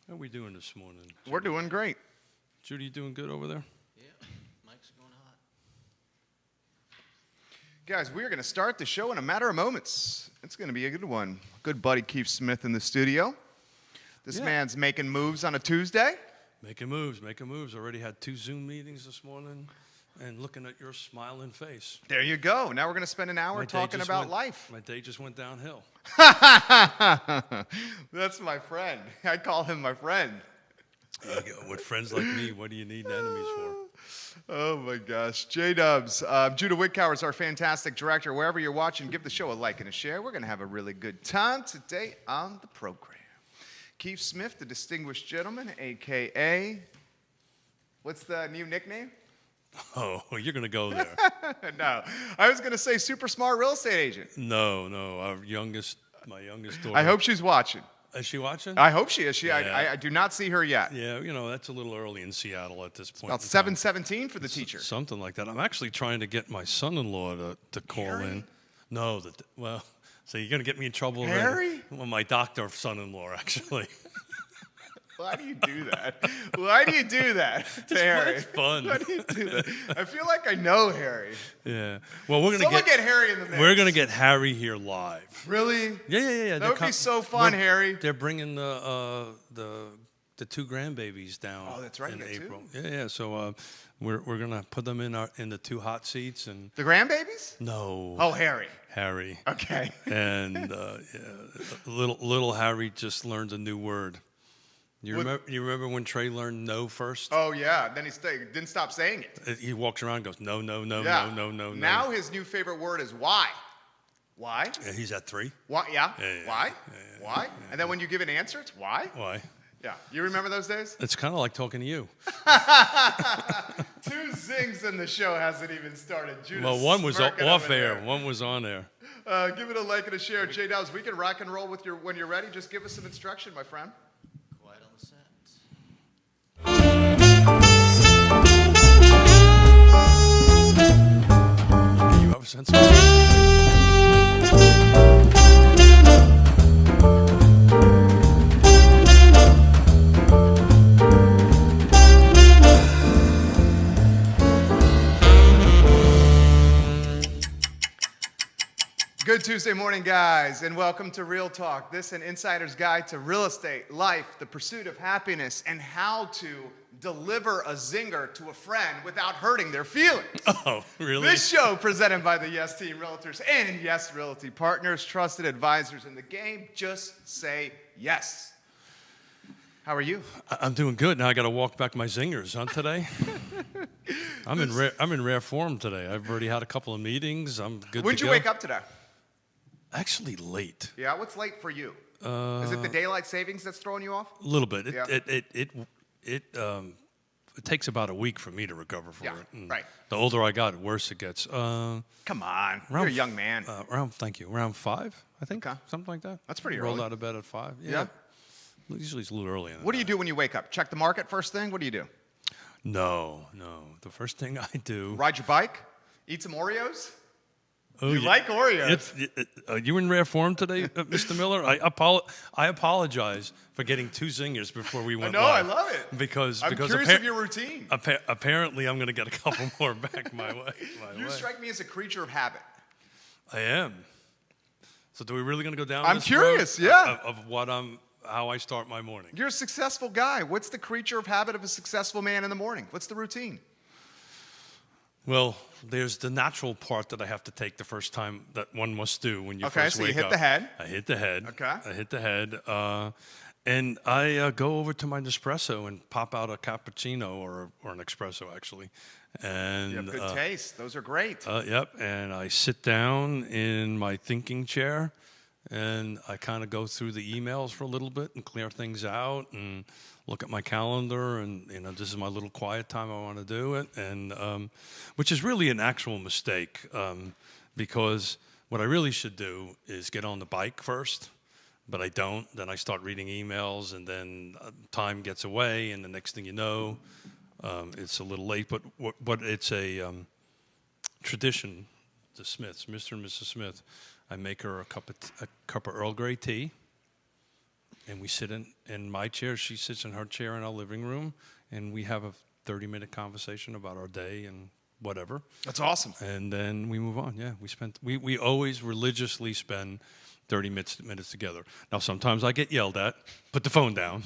How are we doing this morning? Judy? We're doing great. Judy, you doing good over there? Yeah, Mike's going hot. Guys, we are going to start the show in a matter of moments. It's going to be a good one. Good buddy Keith Smith in the studio. This man's making moves on a Tuesday. Making moves, making moves. Already had 2 Zoom meetings this morning and looking at your smiling face. There you go. Now we're going to spend an hour talking about life. My day just went downhill. That's my friend. I call him my friend. With friends like me, what do you need enemies for? Oh my gosh. J-Dubs. Judah Wickower is our fantastic director. Wherever you're watching, give the show a like and a share. We're going to have a really good time today on the program. Keith Smith, the distinguished gentleman, a.k.a. What's the new nickname? Oh, you're going to go there. No. I was going to say super smart real estate agent. No, my youngest daughter. I hope she's watching. Is she watching? I hope she is. Yeah. I do not see her yet. Yeah, that's a little early in Seattle at this point. About 7:17 for the teacher. Something like that. I'm actually trying to get my son-in-law to call Harry? in. No, so you're going to get me in trouble already? Harry? Well, my doctor son-in-law, actually. Why do you do that? Why do you do that to Harry? It's fun. Why do you do that? I feel like I know Harry. Yeah. Well, we're going Someone get Harry in the mix. We're going to get Harry here live. Really? Yeah. That would be so fun, Harry. They're bringing the 2 grandbabies down. Oh, that's right, in you got 2? April. Yeah. So we're going to put them in the 2 hot seats and. The grandbabies? No. Oh, Harry. Harry. Okay. And little Harry just learned a new word. You remember when Trey learned no first? Oh, yeah. Then he didn't stop saying it. He walks around and goes, no. Now his new favorite word is why. Why? Yeah, he's at 3. Why? Yeah. Yeah. Why? Why? And then when you give an answer, it's why? Why? Yeah. You remember those days? It's kind of like talking to you. 2 zings and the show hasn't even started. Judas Well, one was smirking off over air. there. One was on air. Give it a like and a share. J-Dubs, we can rock and roll with when you're ready. Just give us some instruction, my friend. Quiet on the set. You have a sense of Good Tuesday morning, guys, and welcome to Real Talk. This is an insider's guide to real estate, life, the pursuit of happiness, and how to deliver a zinger to a friend without hurting their feelings. Oh, really? This show presented by the Yes Team Realtors and Yes Realty Partners, trusted advisors in the game. Just say yes. How are you? I'm doing good. Now I got to walk back my zingers, huh, today? I'm in rare form today. I've already had a couple of meetings. I'm good When to did you go. wake up today? Actually, late. Yeah, what's late for you? Is it the daylight savings that's throwing you off? A little bit. Yeah. It takes about a week for me to recover from Yeah, it. And right. The older I got, the worse it gets. Come on, you're a young man. Thank you. Around 5, I think. Okay. Something like that. That's pretty Rolled early. out of bed at 5. Yeah. Usually it's a little early. What do you do when you wake up? Check the market first thing? What do you do? No. The first thing I do. Ride your bike? Eat some Oreos? Oh, You like Oreos? Are you in rare form today, Mr. Miller? I apologize for getting 2 zingers before we went No, live. I love it. Because I'm curious of your routine. apparently I'm going to get a couple more back my way. You strike me as a creature of habit. I am. So do we really going to go down I'm this curious, road yeah. of how I start my morning? You're a successful guy. What's the creature of habit of a successful man in the morning? What's the routine? Well, there's the natural part that I have to take the first time that one must do when you first wake up. Okay, so you hit the head. I hit the head. Okay. I hit the head. And I go over to my Nespresso and pop out a cappuccino or an espresso, actually. And You have good taste. Those are great. Yep. And I sit down in my thinking chair and I kind of go through the emails for a little bit and clear things out and look at my calendar. And, this is my little quiet time. I want to do it. And which is really an actual mistake because what I really should do is get on the bike first. But I don't. Then I start reading emails, and then time gets away, and the next thing you know, it's a little late. But it's a tradition. The Smiths, Mr. and Mrs. Smith, I make her a cup of Earl Grey tea, and we sit in my chair. She sits in her chair in our living room, and we have a 30-minute conversation about our day and whatever. That's awesome. And then we move on. Yeah, we always religiously spend 30 minutes together. Now, sometimes I get yelled at. Put the phone down.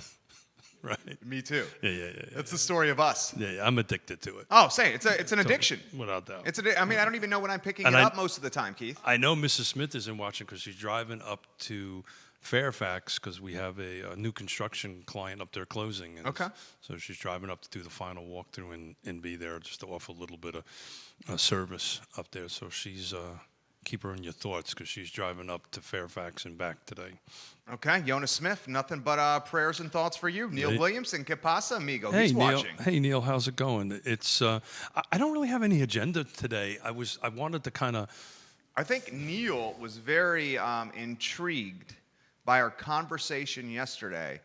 Right. Me too. Yeah. That's the story of us. Yeah, I'm addicted to it. Oh, say it's an addiction. Without doubt. I mean, I don't even know when I'm picking And it I- up most of the time, Keith. I know Mrs. Smith isn't watching because she's driving up to Fairfax because we have a new construction client up there closing. And Okay. So she's driving up to do the final walkthrough and be there just to offer a little bit of service up there. So she's keep her in your thoughts because she's driving up to Fairfax and back today. Okay, Jonas Smith, nothing but prayers and thoughts for you. Neil Hey. Williamson, que pasa, amigo? Hey He's Neil. watching. Hey Neil, how's it going? It's I don't really have any agenda today. I wanted to kind of. I think Neil was very intrigued by our conversation yesterday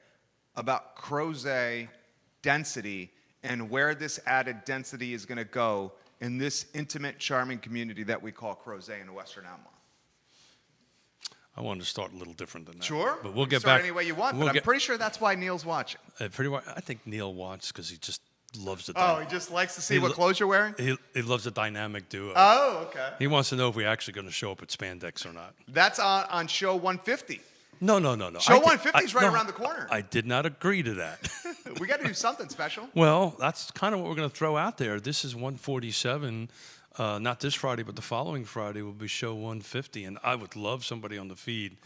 about Crozet density and where this added density is going to go in this intimate, charming community that we call Crozet in the Western Alma. I wanted to start a little different than that. Sure, but we'll get start back any way you want. we'll But I'm get- pretty sure that's why Neil's watching. Pretty much, I think Neil wants because he just loves the. Oh, he just likes to see He what lo- clothes you're wearing. He loves the dynamic duo. Oh, okay. He wants to know if we're actually going to show up at Spandex or not. That's on show 150. No. Show I did- 150 is right no, around the corner. I did not agree to that. We got to do something special. Well, that's kind of what we're going to throw out there. This is 147. Not this Friday, but the following Friday will be show 150. And I would love somebody on the feed,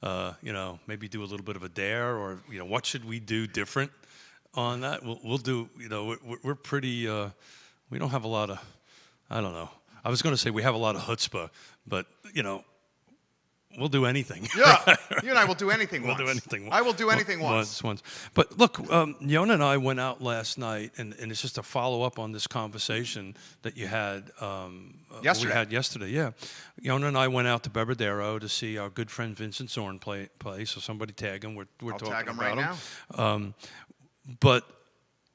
maybe do a little bit of a dare or, what should we do different on that? We'll do, we're pretty, we don't have a lot of, I don't know. I was going to say we have a lot of chutzpah, but, we'll do anything. Yeah, you and I will do anything We'll once. do anything. I will do anything once. Once. But look, Yona and I went out last night, and it's just a follow up on this conversation that you had Yesterday. We had yesterday, yeah. Yona and I went out to Beberdero to see our good friend Vincent Zorn play. So somebody tag him. We're I'll talking tag him about right him. now. But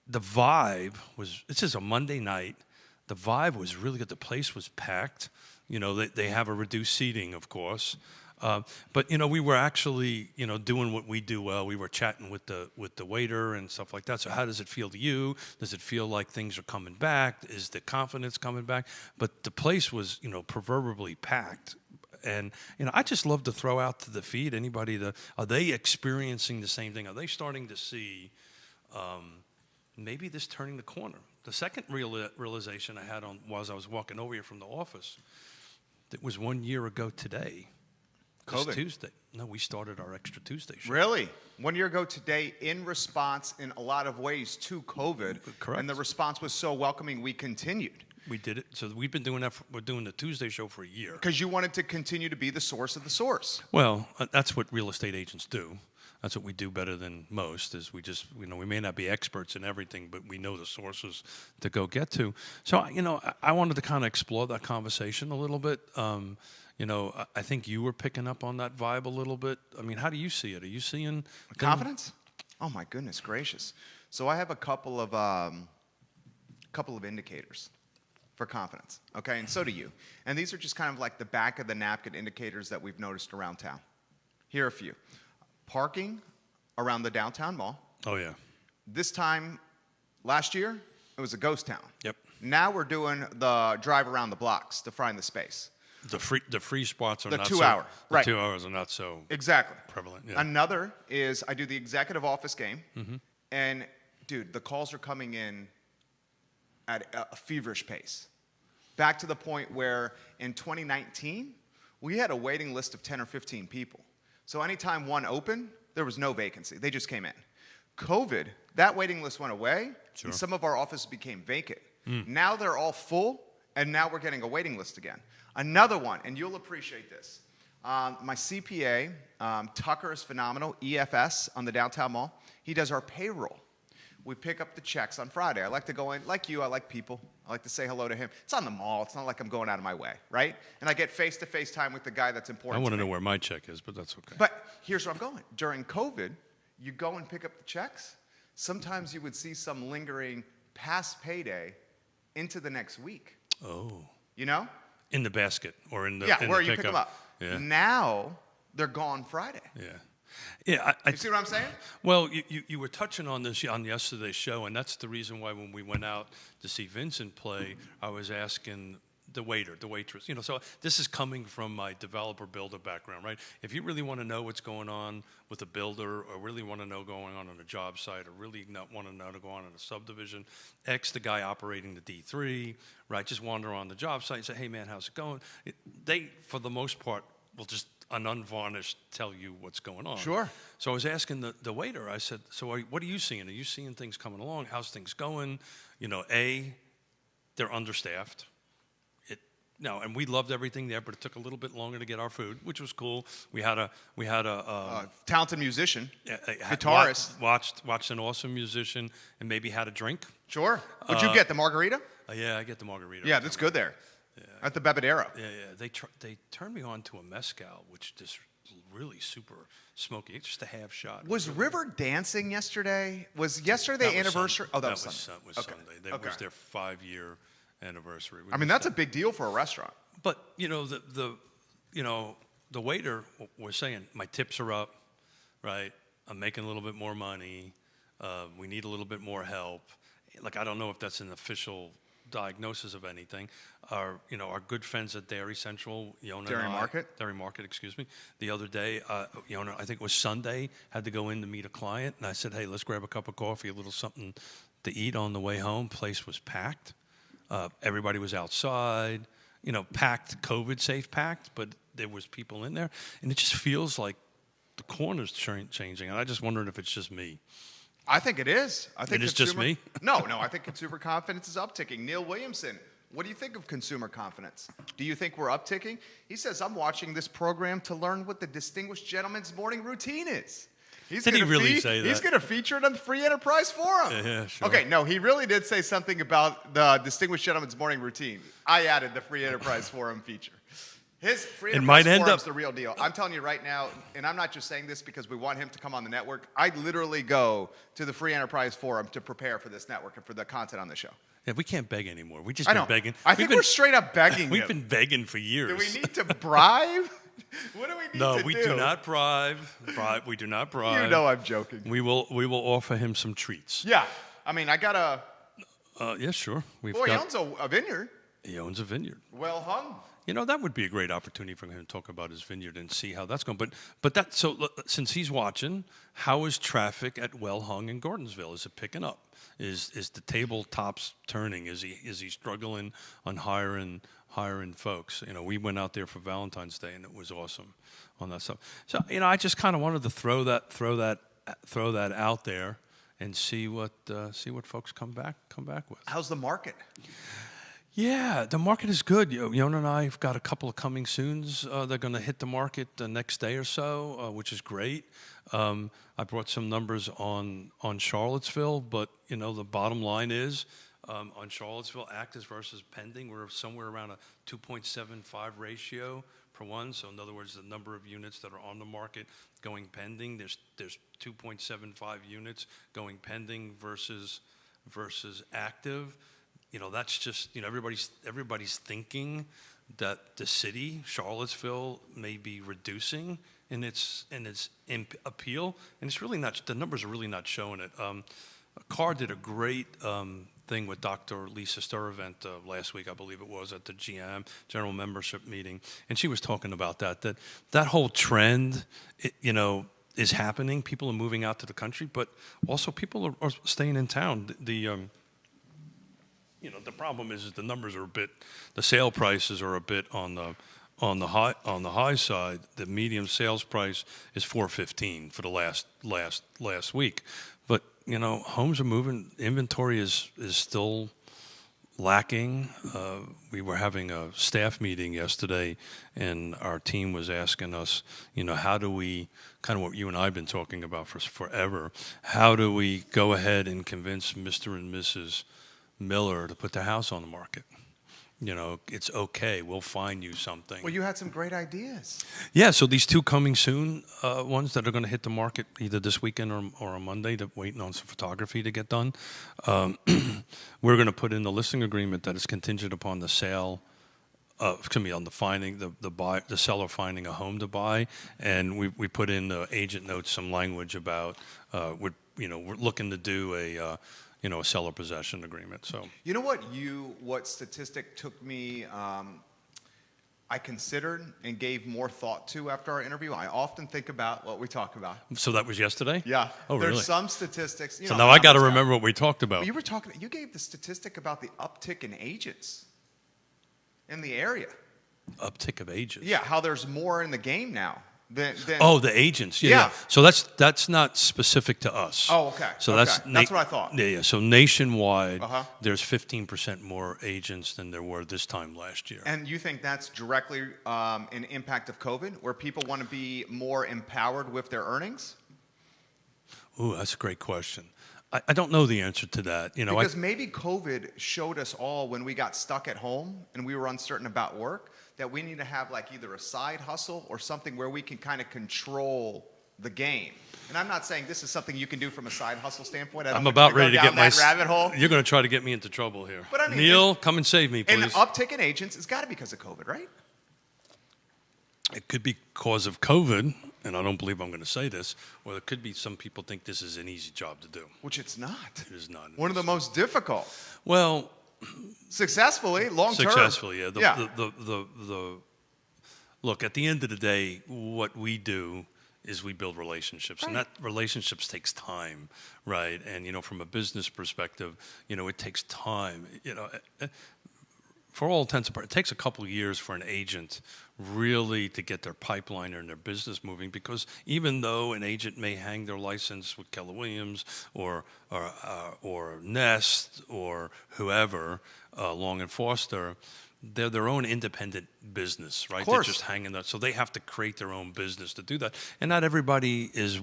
the vibe was. This is a Monday night. The vibe was really good. The place was packed. They have a reduced seating, of course. But we were actually doing what we do well. We were chatting with the waiter and stuff like that. So how does it feel to you? Does it feel like things are coming back? Is the confidence coming back? But the place was proverbially packed. And I just love to throw out to the feed anybody are they experiencing the same thing? Are they starting to see maybe this turning the corner? The second realization I had as I was walking over here from the office, it was 1 year ago today. This COVID. Tuesday. No, we started our Extra Tuesday show. Really? 1 year ago today, in response, in a lot of ways, to COVID. Correct. And the response was so welcoming, we continued. We did it. So we've been doing that. We're doing the Tuesday show for a year. Because you wanted to continue to be the source of the source. Well, that's what real estate agents do. That's what we do better than most. Is we just we may not be experts in everything, but we know the sources to go get to. So I wanted to kind of explore that conversation a little bit. I think you were picking up on that vibe a little bit. I mean, how do you see it? Are you seeing Confidence? Oh my goodness gracious! So I have a couple of indicators for confidence. Okay, and so do you. And these are just kind of like the back of the napkin indicators that we've noticed around town. Here are a few: parking around the downtown mall. Oh yeah. This time last year, it was a ghost town. Yep. Now we're doing the drive around the blocks to find the space. The free spots are The not 2 so, hour, the right. 2 hours are not so Exactly. prevalent. Yeah. Another is I do the executive office game, and dude, the calls are coming in at a feverish pace. Back to the point where in 2019, we had a waiting list of 10 or 15 people. So anytime one opened, there was no vacancy. They just came in. COVID, that waiting list went away, Sure. and some of our offices became vacant. Now they're all full, and now we're getting a waiting list again. Another one, and you'll appreciate this. My CPA, Tucker is phenomenal, EFS on the downtown mall. He does our payroll. We pick up the checks on Friday. I like to go in, like you, I like people. I like to say hello to him. It's on the mall. It's not like I'm going out of my way, right? And I get face-to-face time with the guy that's I important want to to know me. where my check is, but that's okay. But here's where I'm going. During COVID, you go and pick up the checks. Sometimes you would see some lingering past payday into the next week. Oh. You know? In the basket or in the Yeah, in where the you pick them pickup. up. Yeah. Now they're gone Friday. Yeah. Yeah, You see what I'm saying? well, you were touching on this on yesterday's show, and that's the reason why when we went out to see Vincent play, I was asking the waiter, the waitress. So this is coming from my developer builder background, right? If you really want to know what's going on with a builder, or really want to know going on a job site, or really not want to know to go on in a subdivision, X the guy operating the D3, right? Just wander on the job site and say, hey man, how's it going? They, for the most part, will just unvarnished tell you what's going on. Sure. So I was asking the waiter, I said, so what are you seeing? Are you seeing things coming along? How's things going? They're understaffed. And we loved everything there, but it took a little bit longer to get our food, which was cool. We had a Talented musician, a guitarist. watched an awesome musician, and maybe had a drink. Sure. What'd you get, the margarita? Yeah, I get the margarita. Yeah, that's good there. Yeah. At the Bebedero. Yeah. They turned me on to a mezcal, which is really super smoky. It's just a half shot. Was River dancing yesterday? Was yesterday anniversary? Sunday. That was Sunday. Was Sunday. That was their 5-year anniversary. I mean, that's a big deal for a restaurant. But the waiter was saying my tips are up, right? I'm making a little bit more money. We need a little bit more help. Like, I don't know if that's an official diagnosis of anything. Our good friends at Dairy Central, Yona Dairy Market, excuse me. The other day, Yona, I think it was Sunday, had to go in to meet a client, and I said, hey, let's grab a cup of coffee, a little something to eat on the way home. Place was packed. Everybody was outside, packed, COVID-safe packed, but there was people in there. And it just feels like the corner's changing. And I just wondered if it's just me. I think it is. I think it's just me? No, I think consumer confidence is upticking. Neil Williamson, what do you think of consumer confidence? Do you think we're upticking? He says, I'm watching this program to learn what the Distinguished Gentleman's morning routine is. Did he really say that? He's going to feature it on the Free Enterprise Forum. Yeah, sure. Okay, no, he really did say something about the Distinguished Gentleman's morning routine. I added the Free Enterprise Forum feature. His Free Enterprise Forum's the real deal. I'm telling you right now, and I'm not just saying this because we want him to come on the network. I literally go to the Free Enterprise Forum to prepare for this network and for the content on the show. Yeah, we can't beg anymore. We just been begging. I think we're straight up begging We've been begging for years. Do we need to bribe? What do we need to do? No, we do not bribe. We do not bribe. You know I'm joking. We will offer him some treats. Yeah. I mean, I got a... yeah, sure. He owns a vineyard. He owns a vineyard. Well hung. That would be a great opportunity for him to talk about his vineyard and see how that's going. But since he's watching, how is traffic at Well Hung in Gordonsville? Is it picking up? Is the tabletops turning? Is he struggling on hiring folks? We went out there for Valentine's Day and it was awesome on that stuff. So I just kind of wanted to throw that out there and see what folks come back with. How's the market? Yeah, the market is good. Yona and I have got a couple of coming soons. They're going to hit the market the next day or so, which is great. I brought some numbers on Charlottesville, but the bottom line is on Charlottesville, active versus pending, we're somewhere around a 2.75 ratio per one. So in other words, the number of units that are on the market going pending, there's 2.75 units going pending versus active. That's just, everybody's thinking that the city, Charlottesville, may be reducing in its appeal, and it's really not. The numbers are really not showing it. Carr did a great thing with Dr. Lisa Sturtevant last week, I believe it was, at the GM General Membership meeting, and she was talking about that whole trend, is happening. People are moving out to the country, but also people are staying in town. The problem is the numbers are the sale prices are a bit on the high side. The medium sales price is $415 for the last week. But homes are moving. Inventory is still lacking. We were having a staff meeting yesterday, and our team was asking us, how do we, kind of what you and I have been talking about for forever, how do we go ahead and convince Mr. and Mrs. Miller to put their house on the market? It's okay. We'll find you something. Well, you had some great ideas. Yeah, so these two coming soon ones that are going to hit the market either this weekend or on Monday, waiting on some photography to get done. We're going to put in the listing agreement that is contingent upon the sale on the finding the seller finding a home to buy, and we put in the agent notes some language about we're looking to do a a seller possession agreement. So You know what statistic took me, I considered and gave more thought to after our interview? I often think about what we talk about. so that was yesterday. Yeah. Oh, really? There's some statistics. So now I got to remember what we talked about. You gave the statistic about the uptick in agents in the area. Uptick of agents. Yeah, how there's more in the game now than Oh, the agents. Yeah. Yeah. So that's not specific to us. Oh, okay. So Okay. that's That's what I thought. Yeah. So nationwide, Uh-huh. there's 15% more agents than there were this time last year. And you think that's directly an impact of COVID, where people want to be more empowered with their earnings? Ooh, that's a great question. I don't know the answer to that. Because maybe COVID showed us all when we got stuck at home and we were uncertain about work that we need to have like either a side hustle or something where we can kind of control the game. And I'm not saying this is something you can do from a side hustle standpoint. I don't I'm think about we ready to go get down my that rabbit hole. You're going to try to get me into trouble here. But I mean, Neil, come and save me, And please. the uptick in agents has got to be because of COVID, right? It could be because of COVID, and I don't believe I'm going to say this, or it could be some people think this is an easy job to do. Which it's not. It is not. One of the most difficult. Well, Successfully, long term. successfully, yeah. Yeah. Look, at the end of the day, what we do is we build relationships, and Right. that relationships takes time, right? And from a business perspective, it takes time. For all intents and purposes, it takes a couple of years for an agent really to get their pipeline and their business moving, because even though an agent may hang their license with Keller Williams or Nest or whoever, Long and Foster, they're their own independent business, right? course. They're just hanging that. So they have to create their own business to do that. And not everybody is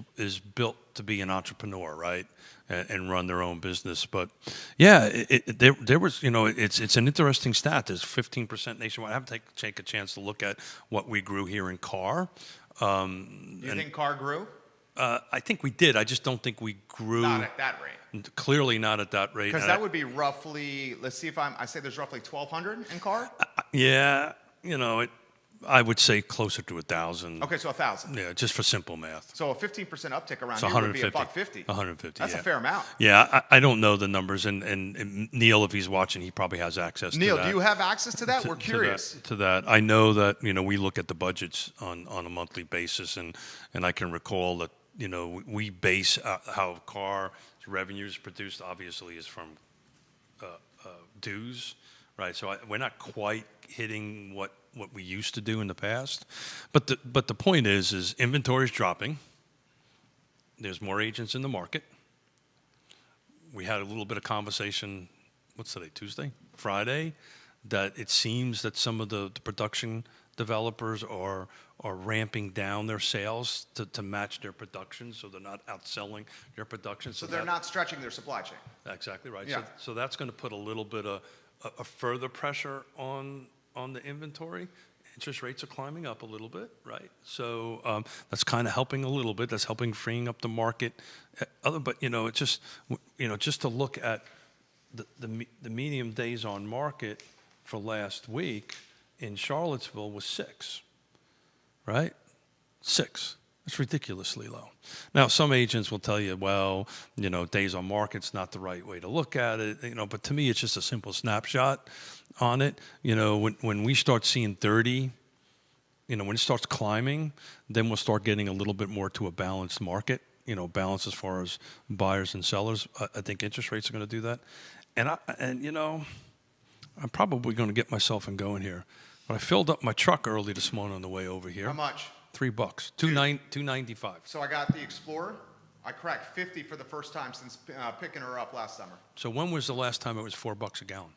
built to be an entrepreneur, right? And run their own business. But yeah, there was, it's an interesting stat. There's 15% nationwide. I have to take a chance to look at what we grew here in Carr. You think car grew? I think we did. I just don't think we grew. Not at that rate. Clearly not at that rate. Because And that would be roughly, let's see if I say there's roughly 1,200 in car? Yeah, I would say closer to 1,000. Okay, so 1,000. Yeah, just for simple math. So a 15% uptick around It's here would be $150. $150. 150. That's yeah. a fair amount. Yeah, I don't know the numbers, and Neil, if he's watching, he probably has access to that. Neil, do you have access to that? We're To curious. to that. I know that we look at the budgets on a monthly basis, and I can recall that we base how Carr's revenue is produced. Obviously, is from dues, right? So we're not quite hitting what we used to do in the past, but the point is inventory is dropping. There's more agents in the market. We had a little bit of conversation. What's today? Tuesday, Friday, that it seems that some of the production developers are ramping down their sales to match their production, so they're not outselling their production. So they're not stretching their supply chain. Exactly right. Yeah. So that's going to put a little bit of a further pressure on the inventory. Interest rates are climbing up a little bit, right? So that's kind of helping a little bit. That's helping freeing up the market. But it's just just to look at the medium days on market for last week in Charlottesville was 6, right? 6. It's ridiculously low. Now, some agents will tell you, well, days on market's not the right way to look at it, but to me, it's just a simple snapshot on it. When we start seeing 30, when it starts climbing, then we'll start getting a little bit more to a balanced market, balance as far as buyers and sellers. I think interest rates are going to do that. And I'm probably going to get myself in going here, but I filled up my truck early this morning on the way over here. How much? $3, $2.95. So I got the Explorer. I cracked 50 for the first time since picking her up last summer. So when was the last time it was $4 a gallon?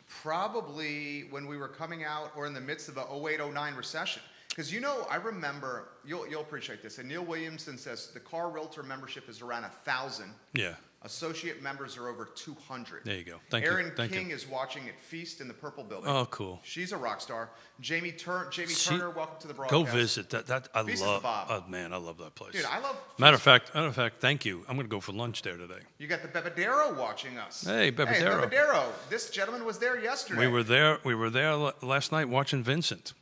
Probably when we were coming out or in the midst of the 08-09 recession. Because I remember, you'll appreciate this, and Neil Williamson says the Car Realtor membership is around 1,000. Yeah. Associate members are over 200. There you go. Thank you. Erin Thank you. King is watching at Feast in the Purple Building. Oh, cool. She's a rock star. Jamie See, Turner, welcome to the broadcast. Go visit that. I Feast is the love. bomb. Oh man, I love that place. Dude, I love Matter of fact, thank you. I'm gonna go for lunch there today. You got the Bebedero watching us. Hey, Bebedero. Hey, Bebedero. This gentleman was there yesterday. We were there last night watching Vincent.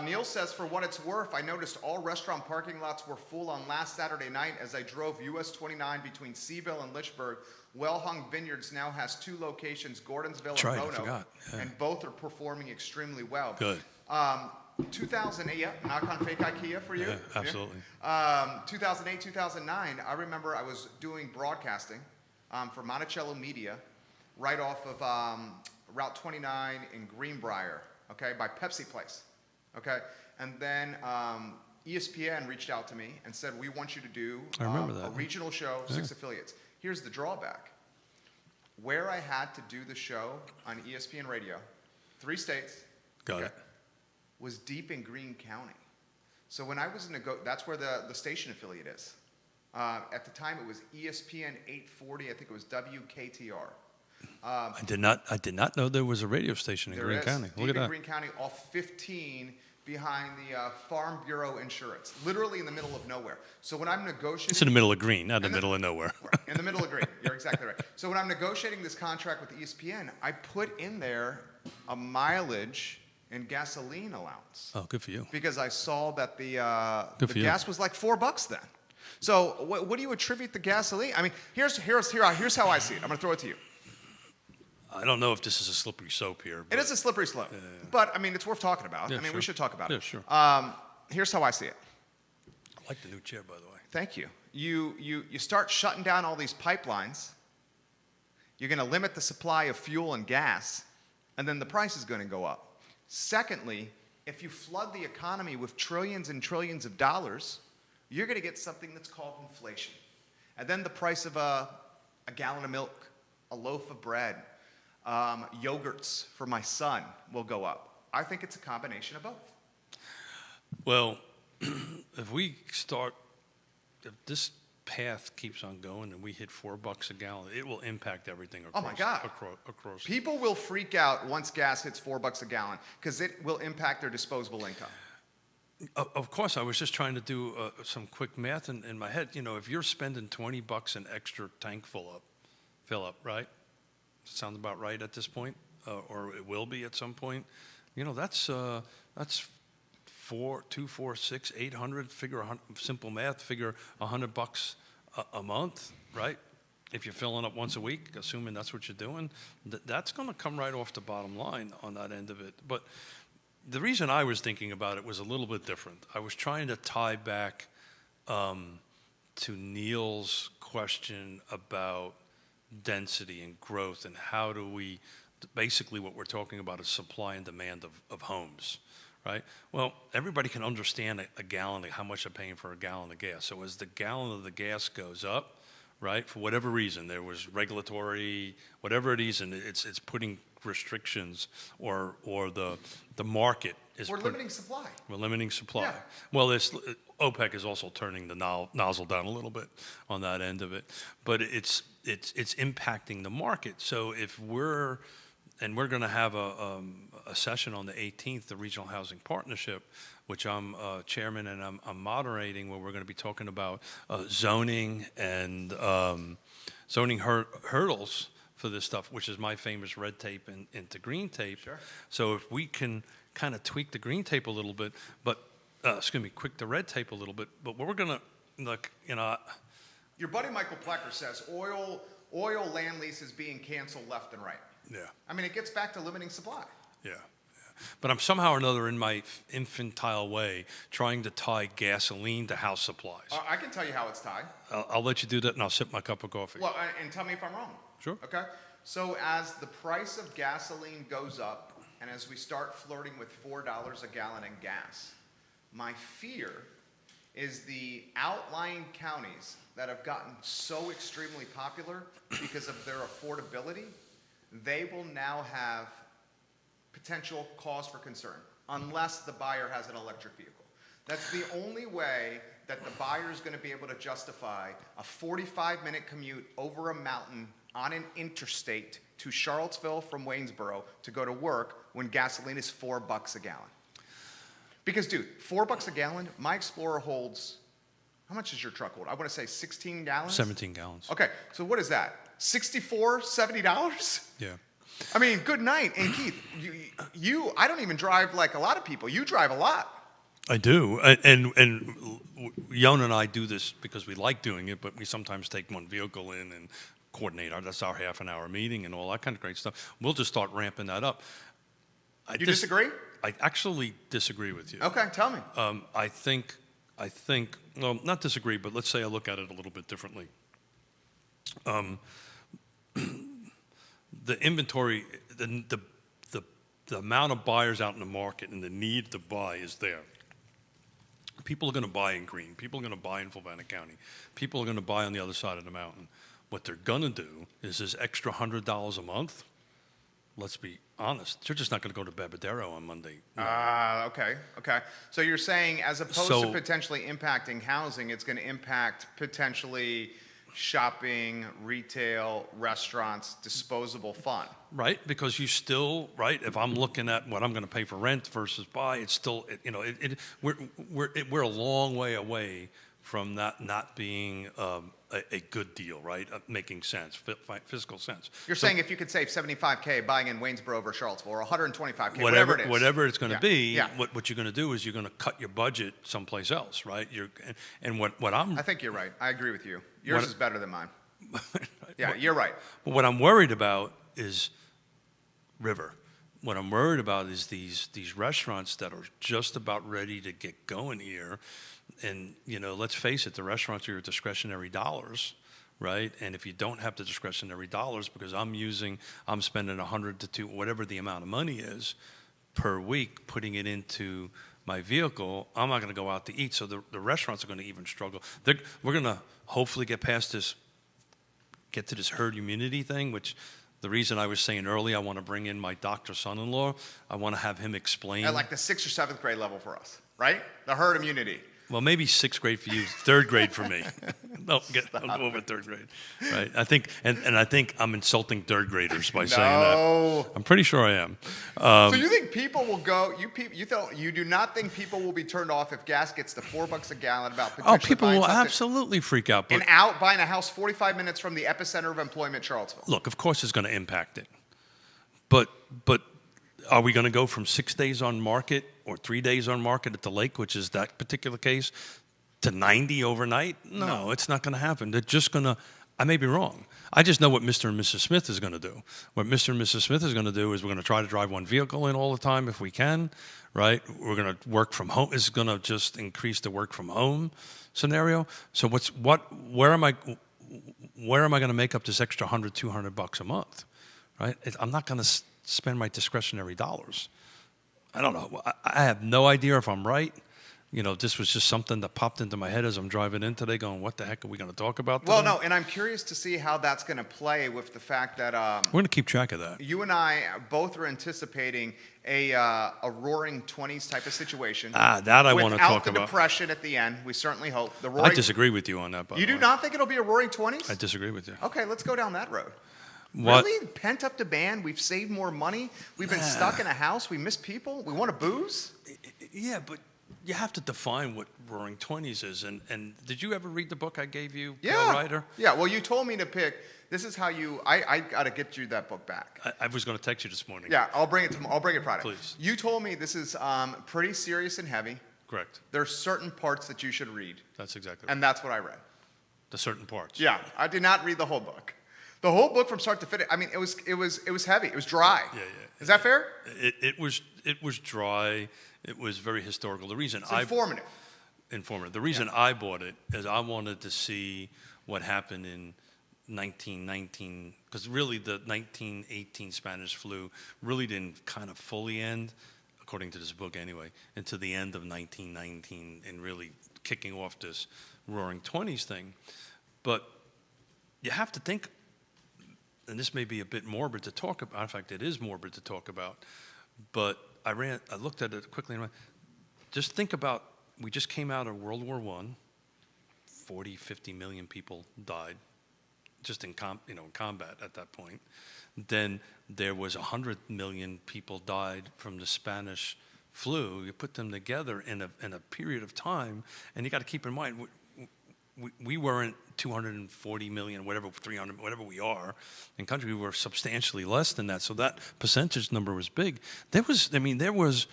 Neil says, for what it's worth, I noticed all restaurant parking lots were full on last Saturday night as I drove US 29 between Seaville and Litchburg. Well-Hung Vineyards now has 2 locations, Gordonsville That's and right, I Bono, forgot. Yeah. and both are performing extremely well. Good. 2008, yeah, knock on fake IKEA for you. Yeah, absolutely. 2008, 2009, I remember I was doing broadcasting for Monticello Media right off of Route 29 in Greenbrier, okay, by Pepsi Place, okay? And then ESPN reached out to me and said, we want you to do I remember that. a regional show, 6 affiliates. Here's the drawback. Where I had to do the show on ESPN Radio, 3 states, Got it. was deep in Greene County. So when I was in that's where the station affiliate is. At the time, it was ESPN 840. I think it was WKTR. I did not know there was a radio station in There Greene is, County. deep Look at in that. Greene County, off 15 behind the Farm Bureau Insurance, literally in the middle of nowhere. So when I'm negotiating, It's in the middle of Greene, not in the middle of nowhere. in the middle of Greene, you're exactly right. So when I'm negotiating this contract with ESPN, I put in there a mileage and gasoline allowance. Oh, good for you. Because I saw that the Good for you. gas was like $4 then. So what do you attribute the gasoline? I mean, here's how I see it. I'm going to throw it to you. I don't know if this is a slippery slope here. It but is a slippery slope, but I mean, it's worth talking about. Yeah, I mean, sure. we should talk about it. Yeah, sure. Here's how I see it. I like the new chair, by the way. Thank you. You start shutting down all these pipelines. You're going to limit the supply of fuel and gas, and then the price is going to go up. Secondly, if you flood the economy with trillions and trillions of dollars, you're going to get something that's called inflation. And then the price of a gallon of milk, a loaf of bread, yogurts for my son will go up. I think it's a combination of both. Well, if this path keeps on going and we hit $4 a gallon, it will impact everything across. Oh my God. Across. People will freak out once gas hits $4 a gallon because it will impact their disposable income. Of course, I was just trying to do some quick math in my head. You know, if you're spending $20 an extra tank fill up, right? Sounds about right at this point, or it will be at some point. You know, that's 4, 2, 4, 6, 800. Figure simple math. Figure $100 a month, right? If you're filling up once a week, assuming that's what you're doing, that's going to come right off the bottom line on that end of it. But the reason I was thinking about it was a little bit different. I was trying to tie back to Neil's question about density and growth and how do we, basically what we're talking about is supply and demand of homes, right? Well, everybody can understand a gallon, how much they're paying for a gallon of gas. So as the gallon of the gas goes up, right, for whatever reason, there was regulatory, whatever it is, and it's putting restrictions or the market is Limiting supply. We're limiting supply. Yeah. Well, OPEC is also turning the nozzle down a little bit on that end of it, but it's impacting the market. So if we're going to have a session on the 18th, the Regional Housing Partnership, which I'm chairman and I'm moderating, where we're going to be talking about zoning and zoning hurdles for this stuff, which is my famous red tape into green tape. Sure. So if we can kind of tweak the green tape a little bit, but tweak the red tape a little bit, but we're going to look, Your buddy Michael Plecker says oil land leases being canceled left and right. Yeah. I mean, it gets back to limiting supply. Yeah. But I'm somehow or another, in my infantile way, trying to tie gasoline to house supplies. I can tell you how it's tied. I'll let you do that, and I'll sip my cup of coffee. Well, and tell me if I'm wrong. Sure. Okay. So as the price of gasoline goes up, and as we start flirting with $4 a gallon in gas, my fear is the outlying counties that have gotten so extremely popular because of their affordability, they will now have potential cause for concern unless the buyer has an electric vehicle. That's the only way that the buyer is going to be able to justify a 45-minute commute over a mountain on an interstate to Charlottesville from Waynesboro to go to work when gasoline is $4 a gallon? Because, dude, $4 a gallon, my Explorer holds, how much does your truck hold? I want to say 16 gallons? 17 gallons. Okay, so what is that? $64, $70? Yeah. I mean, good night. And Keith, I don't even drive like a lot of people. You drive a lot. I do, and Yona and I do this because we like doing it, but we sometimes take one vehicle in and coordinate. That's our half-an-hour meeting and all that kind of great stuff. We'll just start ramping that up. You disagree? I actually disagree with you. Okay, tell me. I think, well, not disagree, but let's say I look at it a little bit differently. The inventory, the amount of buyers out in the market and the need to buy is there. People are going to buy in Greene. People are going to buy in Fulvana County. People are going to buy on the other side of the mountain. What they're going to do is this extra $100 a month. Let's be honest. They're just not going to go to Bebedero on Monday. Okay. So you're saying as opposed to potentially impacting housing, it's going to impact potentially shopping, retail, restaurants, disposable fun. Right, because you still, right, if I'm looking at what I'm going to pay for rent versus buy, it's still, we're a long way away from that not being a good deal, right? Making sense, physical sense. You're saying if you could save $75K buying in Waynesboro over Charlottesville, or $125K, whatever it is. Whatever it's going to be, what you're going to do is you're going to cut your budget someplace else, right? I think you're right. I agree with you. Yours is better than mine. Yeah, you're right. But what I'm worried about is River. What I'm worried about is these restaurants that are just about ready to get going here. And, let's face it, the restaurants are your discretionary dollars, right? And if you don't have the discretionary dollars, because I'm spending 100 to 2, whatever the amount of money is per week, putting it into my vehicle, I'm not going to go out to eat. So the restaurants are going to even struggle. We're going to hopefully get to this herd immunity thing, which the reason I was saying earlier, I want to bring in my doctor son-in-law. I want to have him explain. At like the 6th or 7th grade level for us, right? The herd immunity. Well, maybe 6th grade for you, 3rd grade for me. Don't go over 3rd grade, right? I think, and I think I'm insulting 3rd graders by saying that. I'm pretty sure I am. So you think people will go? You do not think people will be turned off if gas gets to $4 a gallon? People will absolutely freak out. And out buying a house 45 minutes from the epicenter of employment, Charlottesville. Look, of course, it's going to impact it, but are we going to go from 6 days on market or 3 days on market at the lake, which is that particular case, to 90 overnight? No, it's not going to happen. They're just going to, I may be wrong. I just know what Mr. and Mrs. Smith is going to do. What Mr. and Mrs. Smith is going to do is we're going to try to drive one vehicle in all the time if we can, right? We're going to work from home. It's going to just increase the work from home scenario. So where am I going to make up this extra $100, $200 a month, right? I'm not going to spend my discretionary dollars. I don't know. I have no idea if I'm right. This was just something that popped into my head as I'm driving in today going, what the heck are we going to talk about today? Well, no, and I'm curious to see how that's going to play with the fact that we're going to keep track of that. You and I both are anticipating a roaring 20s type of situation. That I want to talk about. Without the depression at the end, we certainly hope. I disagree with you on that, by the way. You do not think it'll be a roaring 20s? I disagree with you. Okay, let's go down that road. What? Really? Pent up demand? We've saved more money? We've been stuck in a house? We miss people? We want to booze? Yeah, but you have to define what Roaring 20s is. And did you ever read the book I gave you, Pale Rider? Yeah, well, you told me to pick. This is how I got to get you that book back. I was going to text you this morning. Yeah, I'll bring it Friday. Please. You told me this is pretty serious and heavy. Correct. There's certain parts that you should read. That's exactly right. And that's what I read. The certain parts. Yeah, I did not read the whole book. The whole book from start to finish. I mean, it was heavy. It was dry. Yeah. Is that fair? It was dry. It was very historical. The reason it's informative. The reason I bought it is I wanted to see what happened in 1919, because really the 1918 Spanish flu really didn't kind of fully end, according to this book anyway, until the end of 1919 and really kicking off this Roaring 20s thing. But you have to think, and this may be a bit morbid to talk about. In fact, it is morbid to talk about. But I looked at it quickly and went, just think about, we just came out of World War I, 40, 50 million people died just in combat at that point. Then there was 100 million people died from the Spanish flu. You put them together in a period of time, and you got to keep in mind, we weren't 240 million, whatever, 300, whatever we are in country. We were substantially less than that. So that percentage number was big. There was,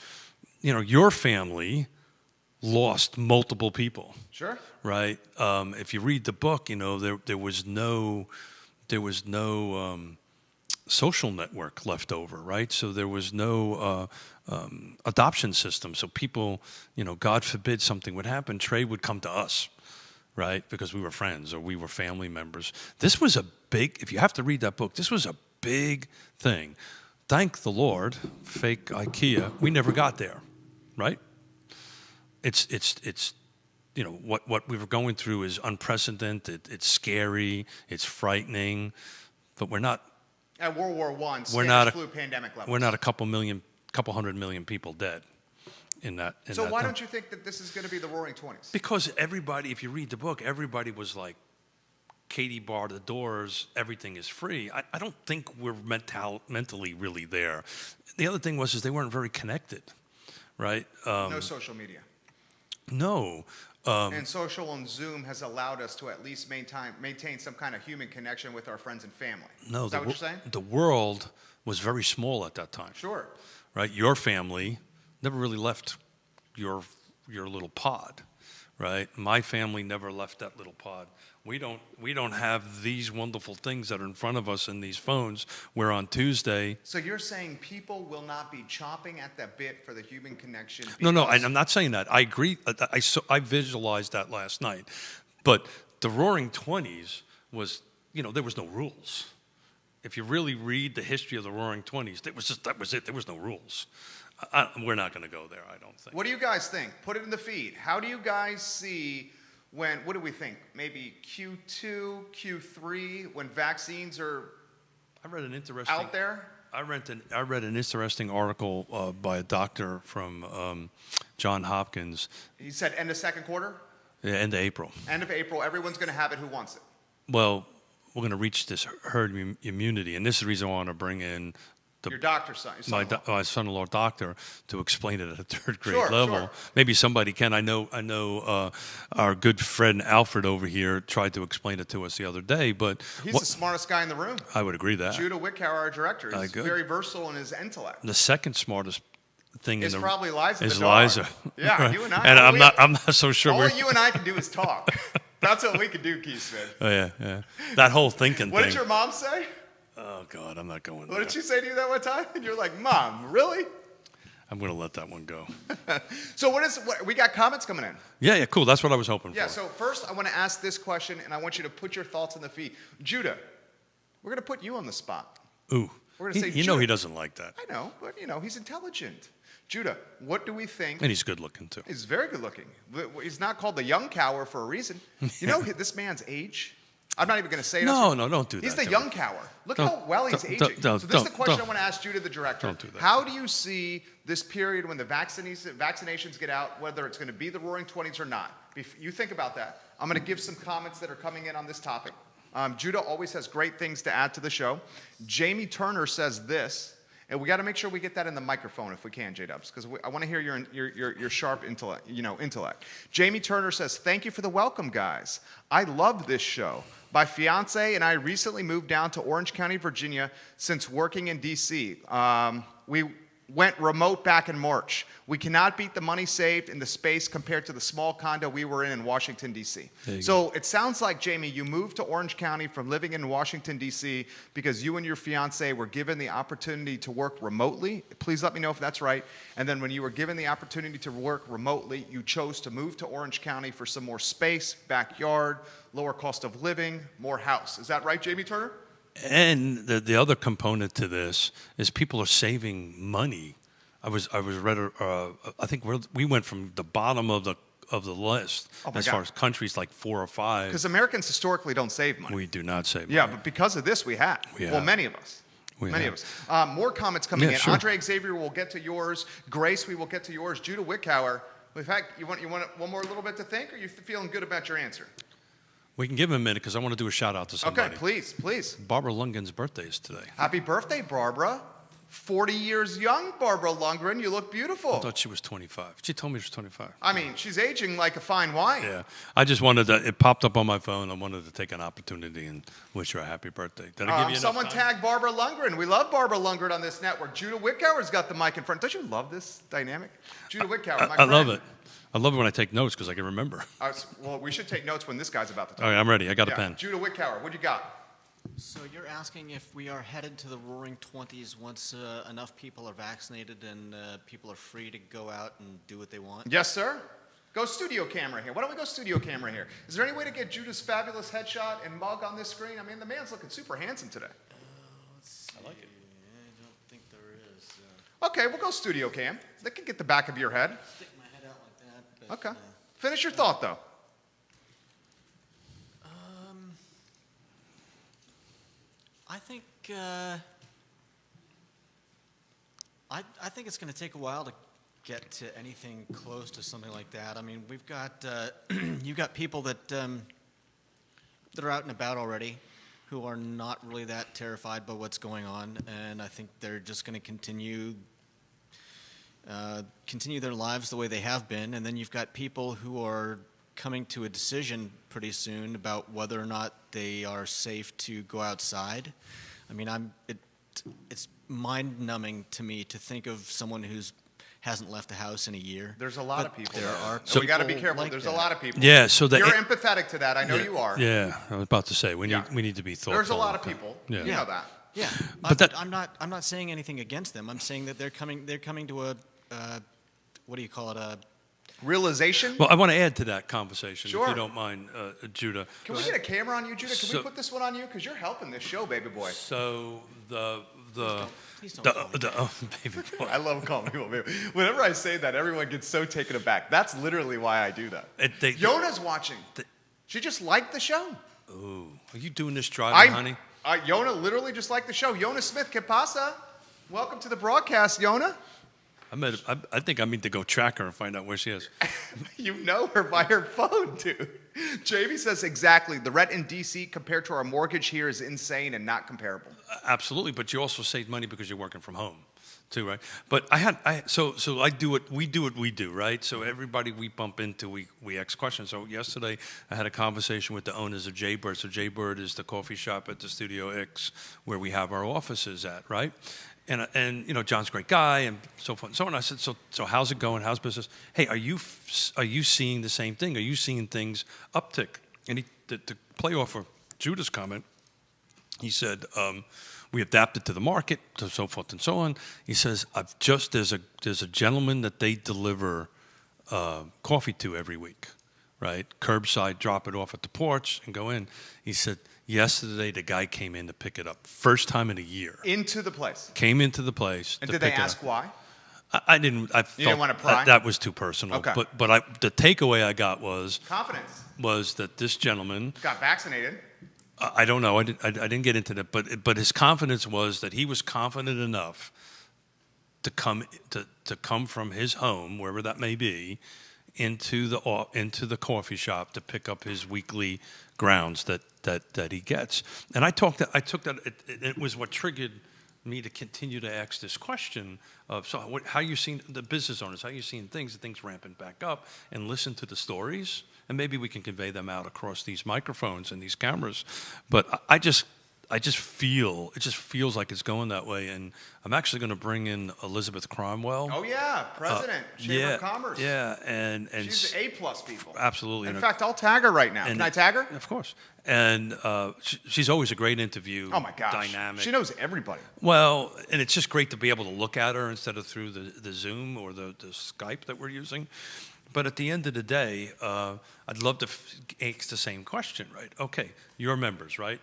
your family lost multiple people. Sure. Right. If you read the book, there was no social network left over. Right. So there was no adoption system. So people, God forbid something would happen, Trey would come to us. Right, because we were friends or we were family members. This was a big, if you have to read that book, this was a big thing. Thank the Lord, fake IKEA, we never got there, right? It's what we were going through is unprecedented, it's scary, it's frightening, but we're not. At World War I, flu pandemic levels. We're not a couple hundred million people dead. So why don't you think that this is going to be the Roaring '20s? Because everybody, if you read the book, everybody was like, Katie bar the doors, everything is free. I don't think we're mentally really there. The other thing is they weren't very connected, right? No social media. No. And social and Zoom has allowed us to at least maintain some kind of human connection with our friends and family. No, is that what you're saying? The world was very small at that time. Sure. Right? Your family never really left your little pod, right? My family never left that little pod. We don't have these wonderful things that are in front of us in these phones where on Tuesday. So you're saying people will not be chomping at the bit for the human connection? No, I'm not saying that. I agree. I visualized that last night. But the Roaring '20s was, there was no rules. If you really read the history of the Roaring '20s, that was it. There was no rules. We're not going to go there, I don't think. What do you guys think? Put it in the feed. How do you guys see what do we think? Maybe Q2, Q3, when vaccines are out there? I read an interesting article by a doctor from Johns Hopkins. He said end of second quarter? Yeah, end of April. End of April. Everyone's going to have it who wants it. Well, we're going to reach this herd immunity, and this is the reason I want to bring in your doctor's son, my son-in-law doctor to explain it at a third grade level. Sure. Maybe somebody can. I know our good friend Alfred over here tried to explain it to us the other day, but he's the smartest guy in the room. I would agree that Judah Wickower, our director, is very versatile in his intellect. The second smartest thing is probably Liza. Is Liza. Yeah, right. You and I. And I'm not so sure. All you and I can do is talk. That's what we can do, Keith Smith. Oh yeah. That whole thinking. What did your mom say? Oh, God, I'm not going there. What did she say to you that one time? And you're like, Mom, really? I'm going to let that one go. So we got comments coming in. Yeah, cool. That's what I was hoping for. Yeah, so first I want to ask this question, and I want you to put your thoughts in the feed. Judah, we're going to put you on the spot. Ooh. We're going to say, you know he doesn't like that. I know, but, he's intelligent. Judah, what do we think? And he's good looking, too. He's very good looking. He's not called the young cower for a reason. You know this man's age? I'm not even going to say it. No, don't do that. He's the young cower. Look how well he's aging. So this is the question I want to ask Judah, the director. Don't do that. How do you see this period when the vaccinations get out, whether it's going to be the Roaring '20s or not? You think about that. I'm going to give some comments that are coming in on this topic. Judah always has great things to add to the show. Jamie Turner says this, and we got to make sure we get that in the microphone if we can, J-Dubs, because I want to hear your sharp intellect. Jamie Turner says, "Thank you for the welcome, guys. I love this show. My fiance and I recently moved down to Orange County, Virginia, since working in D.C. We went remote back in March. We cannot beat the money saved in the space compared to the small condo we were in Washington, D.C. So it sounds like, Jamie, you moved to Orange County from living in Washington, D.C. because you and your fiance were given the opportunity to work remotely. Please let me know if that's right. And then when you were given the opportunity to work remotely, you chose to move to Orange County for some more space, backyard, lower cost of living, more house. Is that right, Jamie Turner? And the other component to this is people are saving money. I think we went from the bottom of the list as far as countries like 4 or 5. Because Americans historically don't save money. We do not save money. Yeah, but because of this, we have. Well, many of us. Many of us. More comments coming in. Sure. Andre Xavier will get to yours. Grace, we will get to yours. Judah Wickower. In fact, you want one more little bit to think, or are you feeling good about your answer? We can give him a minute because I want to do a shout out to somebody. Okay, please. Barbara Lundgren's birthday is today. Happy birthday, Barbara. 40 years young, Barbara Lundgren. You look beautiful. I thought she was 25. She told me she was 25. I mean, she's aging like a fine wine. Yeah. I just wanted to, it popped up on my phone. I wanted to take an opportunity and wish her a happy birthday. Did I give you enough Someone time? tag Barbara Lundgren. We love Barbara Lundgren on this network. Judah Wickower's got the mic in front. Don't you love this dynamic? Judah Wickower, my I friend. love it. I love it when I take notes because I can remember. Well, we should take notes when this guy's about to talk. All right, I'm ready. I got a Yeah. pen. Judah Wickower, what you got? So you're asking if we are headed to the roaring 20s once enough people are vaccinated and people are free to go out and do what they want? Yes, sir. Go studio camera here. Why don't we go studio camera here? Is there any way to get Judah's fabulous headshot and mug on this screen? I mean, the man's looking super handsome today. Let's see. I like it. I don't think there is. Okay, we'll go studio cam. They can get the back of your head. Stick my head out like that. But, Okay. Finish your thought, though. I think I think it's going to take a while to get to anything close to something like that. I mean, we've got you've got people that are out and about already, who are not really that terrified by what's going on, and I think they're just going to continue their lives the way they have been. And then you've got people who are coming to a decision pretty soon about whether or not they are safe to go outside. I mean, it's mind-numbing to me to think of someone who's hasn't left the house in a year. There's a lot But of people. there there. are So we got to be people careful. like There's that. a lot of people. Yeah, so You're empathetic to that. I know you are. Yeah, I was about to say we Yeah. need to be thoughtful. There's a lot of people. Yeah. You know that. Yeah, But I'm not saying anything against them. I'm saying that they're coming to a what do you call it, a Realization. Well, I want to add to that conversation, if Sure. you don't mind, Judah. Can we get a camera on you, Judah? Can we So- put this one on you? Because you're helping this show, baby boy. So Please don't call me. oh, baby boy. I love calling people baby. Whenever I say that, everyone gets so taken aback. That's literally why I do that. Yona's watching. She just liked the show. Ooh, are you doing this driving, honey? Yona literally just liked the show. Yona Smith, que pasa? Welcome to the broadcast, Yona. I think I need to go track her and find out where she is. You know her by her phone, dude. Jamie says exactly. The rent in D.C. compared to our mortgage here is insane and not comparable. Absolutely, but you also save money because you're working from home, too, right? But so I do what we do, right? So everybody we bump into, we ask questions. So yesterday I had a conversation with the owners of Jaybird. So Jaybird is the coffee shop at the Studio X where we have our offices at, right? And you know, John's a great guy and so forth and so on. I said, so how's it going? How's business? Hey, are you seeing the same thing? Are you seeing things uptick? And to play off of Judah's comment, he said, we adapted to the market, to so forth and so on. He says, there's a gentleman that they deliver coffee to every week, right? Curbside, drop it off at the porch and go in. He said, yesterday the guy came in to pick it up. First time in a year. Into the place. Came into the place. And to did they pick it ask up. why? I didn't. I didn't wanna pry? that was too personal. Okay. But the takeaway I got was Confidence. that this gentleman. Got vaccinated. I don't know. I didn't get into that. But his confidence was that he was confident enough to come from his home, wherever that may be, into the coffee shop to pick up his weekly grounds that he gets. And I took that. It was what triggered me to continue to ask this question of how you seeing the business owners, how you seeing things ramping back up, and listen to the stories, and maybe we can convey them out across these microphones and these cameras. But I just feel it just feels like it's going that way, and I'm actually going to bring in Elizabeth Cromwell. Oh yeah, President, Chamber of Commerce. Yeah, and she's A+ people. Absolutely. In fact, I'll tag her right now. Can I tag her? Of course. And she's always a great interview. Oh my gosh, dynamic. She knows everybody. Well, and it's just great to be able to look at her instead of through the Zoom or the Skype that we're using. But at the end of the day, I'd love to ask the same question, right? Okay, your members, right?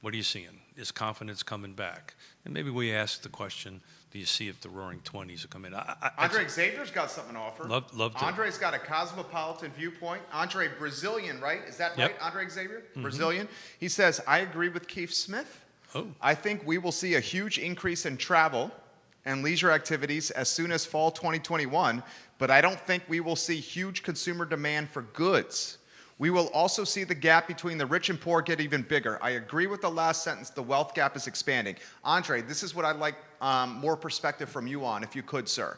What are you seeing? Is confidence coming back? And maybe we ask the question, do you see if the roaring 20s are coming? Andre Xavier's got something to offer. Love to. Andre's got a cosmopolitan viewpoint. Andre, Brazilian, right? Is that Yep. right, Andre Xavier? Mm-hmm. Brazilian. He says, I agree with Keith Smith. Oh. I think we will see a huge increase in travel and leisure activities as soon as fall 2021, but I don't think we will see huge consumer demand for goods. We will also see the gap between the rich and poor get even bigger. I agree with the last sentence. The wealth gap is expanding. Andre, this is what I'd like more perspective from you on, if you could, sir.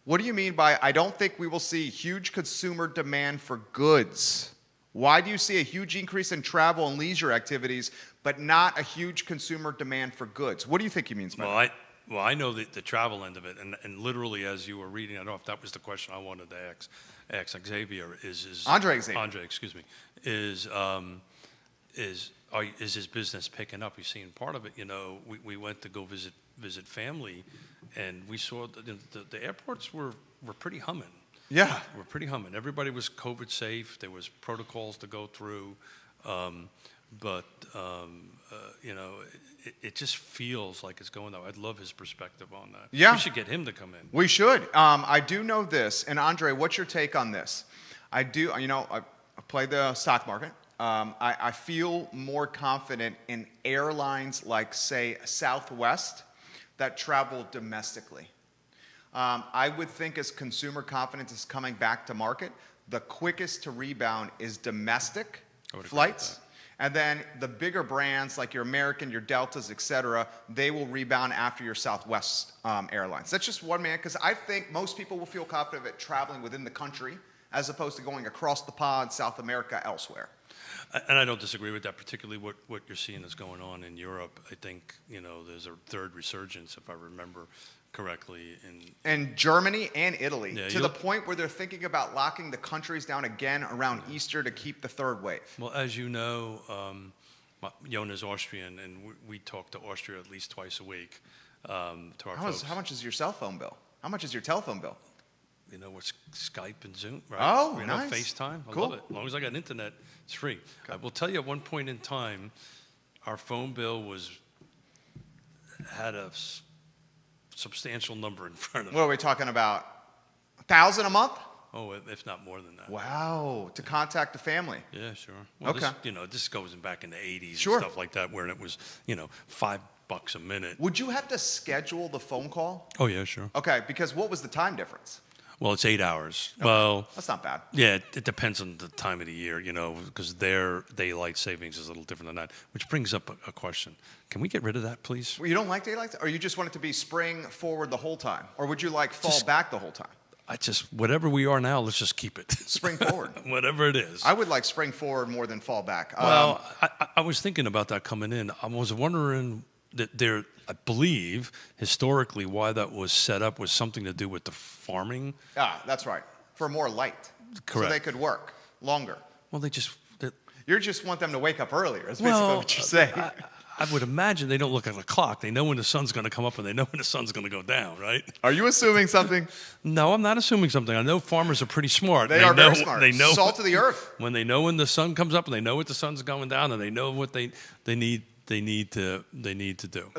What do you mean by, I don't think we will see huge consumer demand for goods? Why do you see a huge increase in travel and leisure activities, but not a huge consumer demand for goods? What do you think he means by that? Well, I know the travel end of it, and literally as you were reading, I don't know if that was the question I wanted to ask Xavier, Andre Xavier. Andre, excuse me, is his business picking up? You've seen part of it. You know, we went to go visit family, and we saw the airports were pretty humming. Yeah. We're pretty humming. Everybody was COVID safe. There was protocols to go through. You know, it just feels like it's going that way. I'd love his perspective on that. Yeah. We should get him to come in. We should. I do know this. And Andre, what's your take on this? I play the stock market. I feel more confident in airlines like, say, Southwest that travel domestically. I would think as consumer confidence is coming back to market, the quickest to rebound is domestic flights. And then the bigger brands like your American, your Deltas, et cetera, they will rebound after your Southwest airlines. That's just one man, because I think most people will feel confident at traveling within the country as opposed to going across the pond, South America, elsewhere. And I don't disagree with that, particularly what you're seeing is going on in Europe. I think, you know, there's a third resurgence, if I remember correctly. And Germany and Italy, Yeah, to the point where they're thinking about locking the countries down again around Easter to keep the third wave. Well, as you know, Jona's Austrian, and we talk to Austria at least twice a week to our folks. How much is your cell phone bill? How much is your telephone bill? You know, with Skype and Zoom, right? Oh, you nice. know, FaceTime. I Cool. love it. As long as I got internet, it's free. I will tell you, at one point in time, our phone bill had a substantial number in front of it. What are we talking about? 1,000 a month? Oh, if not more than that. Wow, to contact the family. Yeah, sure. Well, Okay. This goes back in the 80s Sure. and stuff like that, where it was, $5 a minute. Would you have to schedule the phone call? Oh, yeah, sure. Okay, because what was the time difference? Well, it's 8 hours. Well, That's not bad. yeah, it depends on the time of the year, because their daylight savings is a little different than that, which brings up a question. Can we get rid of that, please? Well, you don't like daylight, or you just want it to be spring forward the whole time? Or would you like fall back the whole time? Whatever we are now, let's just keep it. Spring forward. Whatever it is. I would like spring forward more than fall back. Well, I was thinking about that coming in. I was wondering that I believe, historically, why that was set up was something to do with the farming. That's right. For more light. Correct. So they could work longer. Well, You just want them to wake up earlier, is basically what you're saying. I would imagine they don't look at the clock. They know when the sun's going to come up and they know when the sun's going to go down, right? Are you assuming something? No, I'm not assuming something. I know farmers are pretty smart. They are know, very smart. They know Salt of the earth. when they know when the sun comes up and they know what the sun's going down and they know what they need to do.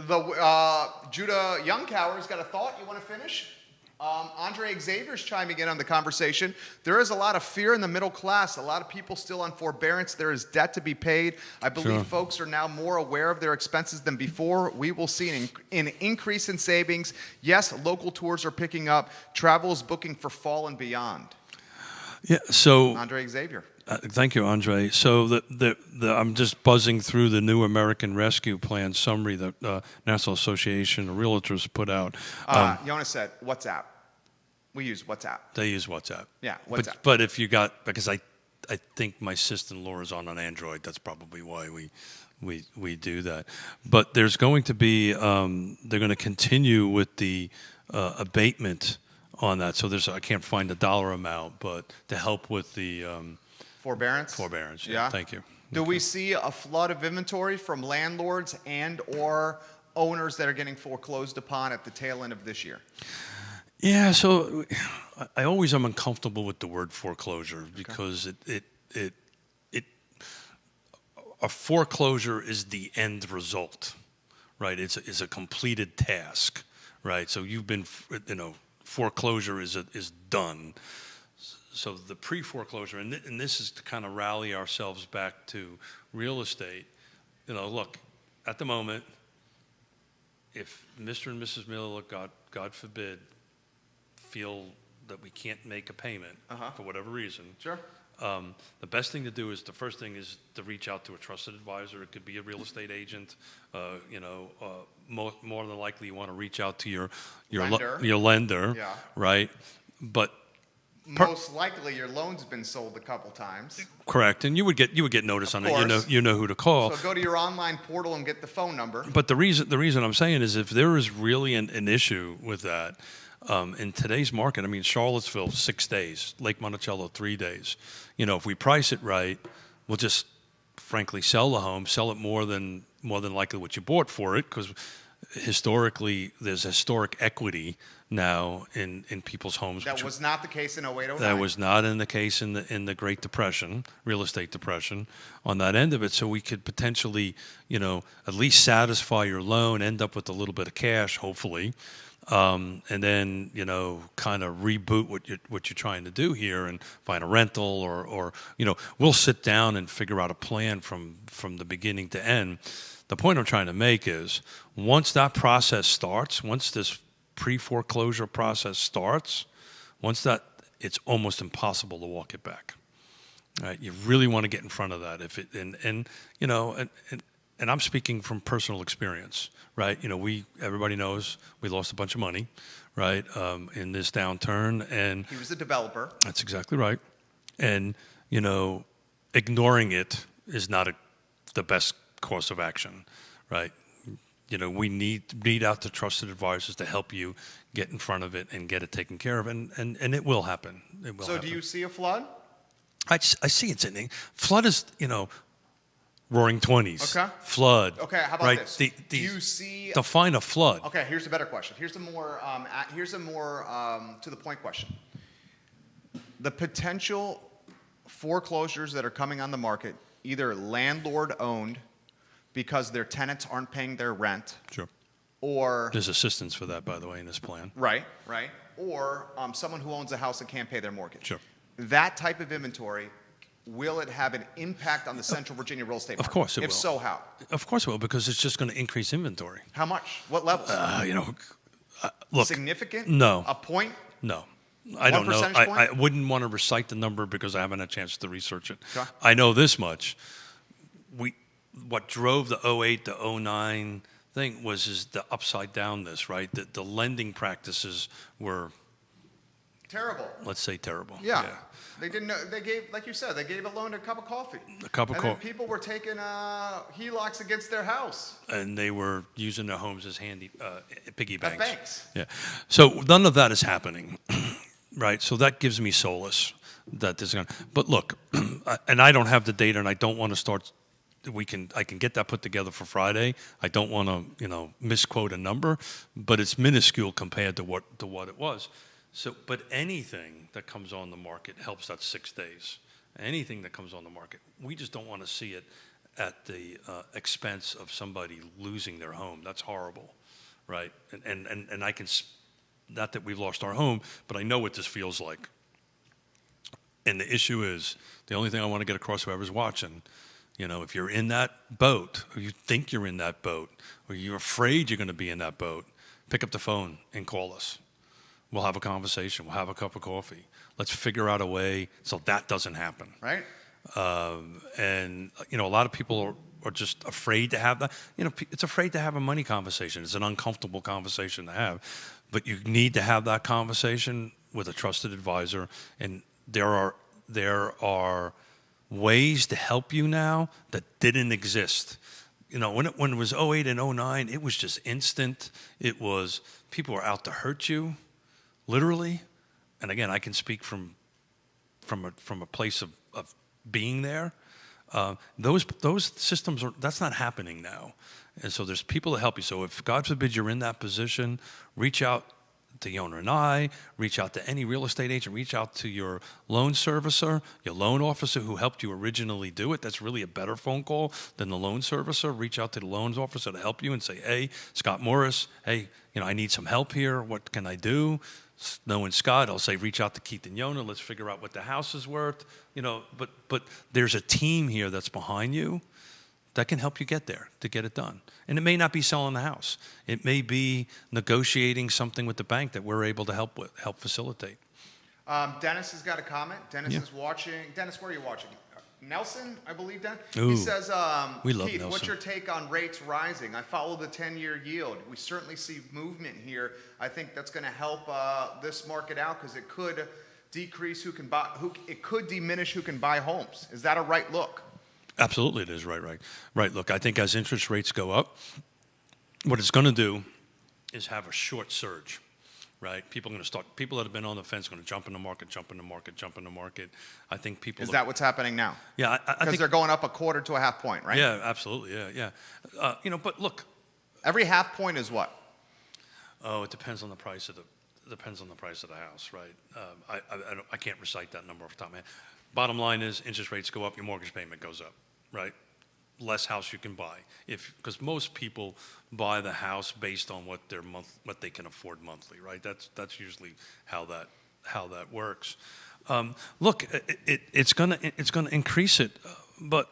Judah Youngcower's got a thought. You want to finish? Andre Xavier's chiming in on the conversation. There is a lot of fear in the middle class. A lot of people still on forbearance. There is debt to be paid. I believe Sure. folks are now more aware of their expenses than before. We will see an increase in savings. Yes, local tours are picking up. Travel is booking for fall and beyond. Yeah. So Andre Xavier. thank you, Andre. So I'm just buzzing through the new American Rescue Plan summary that National Association of Realtors put out. Jonas said WhatsApp. We use WhatsApp. They use WhatsApp. Yeah, WhatsApp. But if you because I think my sister-in-law is on an Android. That's probably why we do that. But there's going to be they're going to continue with the abatement on that. So I can't find the dollar amount, but to help with the Forbearance? forbearance. Yeah. Thank you. Do we see a flood of inventory from landlords and or owners that are getting foreclosed upon at the tail end of this year? Yeah, so I always am uncomfortable with the word foreclosure because a foreclosure is the end result, right? It's a completed task, right? So you've been, foreclosure is done. So the pre-foreclosure, and this is to kind of rally ourselves back to real estate. Look, at the moment, if Mr. and Mrs. Miller, God forbid, feel that we can't make a payment for whatever reason, Sure. The best thing to do is the first thing is to reach out to a trusted advisor. It could be a real estate agent. More than likely you want to reach out to your Lender. your lender, Yeah. right? But Most likely your loan's been sold a couple times. correct, and you would get notice on it. course. You know who to call. So go to your online portal and get the phone number. But the reason I'm saying is if there is really an issue with that, in today's market, I mean, Charlottesville, 6 days, Lake Monticello, 3 days. If we price it right, we'll just frankly sell the home, sell it more than likely what you bought for it, because historically there's historic equity now in people's homes. That was not the case in 08, 09. That was not in the case in the Great Depression, real estate depression, on that end of it. So we could potentially, at least satisfy your loan, end up with a little bit of cash, hopefully, and then kind of reboot what you're trying to do here and find a rental or we'll sit down and figure out a plan from the beginning to end. The point I'm trying to make is once that process starts, once this pre-foreclosure process starts, it's almost impossible to walk it back. Right? You really want to get in front of that. And I'm speaking from personal experience, right? Everybody knows we lost a bunch of money, right, in this downturn, and He was a developer. that's exactly right. And ignoring it is not the best course of action, right? We need out the trusted advisors to help you get in front of it and get it taken care of, and it will happen. It will So happen. do you see a flood? I see it's in flood is roaring 20s. Okay. Flood. Okay, how about right? this? Do you see? define a flood? Okay, here's a better question. Here's a more to the point question. The potential foreclosures that are coming on the market, either landlord owned because their tenants aren't paying their rent, Sure. or There's assistance for that, by the way, in this plan. right, or someone who owns a house and can't pay their mortgage. Sure. That type of inventory, will it have an impact on the Central Virginia real estate market? Of course it If will. so, how? Of course it will, because it's just going to increase inventory. How much? What levels? Look. Significant? No. A point? No. I don't know. percentage I point? wouldn't want to recite the number because I haven't had a chance to research it. Okay. I know this much. What drove the 08 to 09 thing is the upside downness, right? The lending practices were, Terrible. let's say, terrible. Yeah. They didn't know. They gave, like you said, they gave a loan to a cup of coffee. A cup of And then coffee. people were taking HELOCs against their house. And they were using their homes as handy piggy banks. Banks. Yeah. So none of that is happening, right? So that gives me solace that this is going to. But look, and I don't have the data, and I don't want to start. I can get that put together for Friday. I don't want to misquote a number, but it's minuscule compared to what it was. So, but anything that comes on the market helps that 6 days. Anything that comes on the market, we just don't want to see it at the expense of somebody losing their home. That's horrible, right? And I can, not that we've lost our home, but I know what this feels like. And the issue is, the only thing I want to get across to whoever's watching, if you're in that boat, or you think you're in that boat, or you're afraid you're going to be in that boat, pick up the phone and call us. We'll have a conversation. We'll have a cup of coffee. Let's figure out a way so that doesn't happen. Right? And a lot of people are just afraid to have that. It's afraid to have a money conversation. It's an uncomfortable conversation to have. But you need to have that conversation with a trusted advisor. And there are ways to help you now that didn't exist. When it was 08 and 09, it was just instant. It was people were out to hurt you, literally. And again, I can speak from a place of being there. Those systems that's not happening now. And so there's people to help you. So if God forbid you're in that position, reach out to the owner and I, reach out to any real estate agent, reach out to your loan servicer, your loan officer who helped you originally do it. That's really a better phone call than the loan servicer. Reach out to the loans officer to help you and say, hey, Scott Morris, hey, I need some help here. What can I do? Knowing Scott, I'll say reach out to Keith and Yona. Let's figure out what the house is worth. But there's a team here that's behind you that can help you get there, to get it done. And it may not be selling the house. It may be negotiating something with the bank that we're able to help facilitate. Dennis has got a comment. Dennis Yeah. is watching. Dennis, where are you watching? Nelson, I believe, Dennis. Ooh, He says, we love Keith, what's Nelson. your take on rates rising? I follow the 10-year yield. We certainly see movement here. I think that's going to help this market out because it could decrease who can buy. It could diminish who can buy homes. Is that a right look? Absolutely, it is right. Look, I think as interest rates go up, what it's going to do is have a short surge, right? People that have been on the fence are going to jump in the market. I think people. Is that what's happening now? Yeah, I Because think they're going up a quarter to a half point, right? Yeah, absolutely. Yeah. But look, Every half point is what? it depends on the price of the house, right? I can't recite that number off the top of my head. Bottom line is, interest rates go up, your mortgage payment goes up, right? Less house you can buy, because most people buy the house based on what they can afford monthly, right? That's usually how that works. Look, it's gonna increase it, but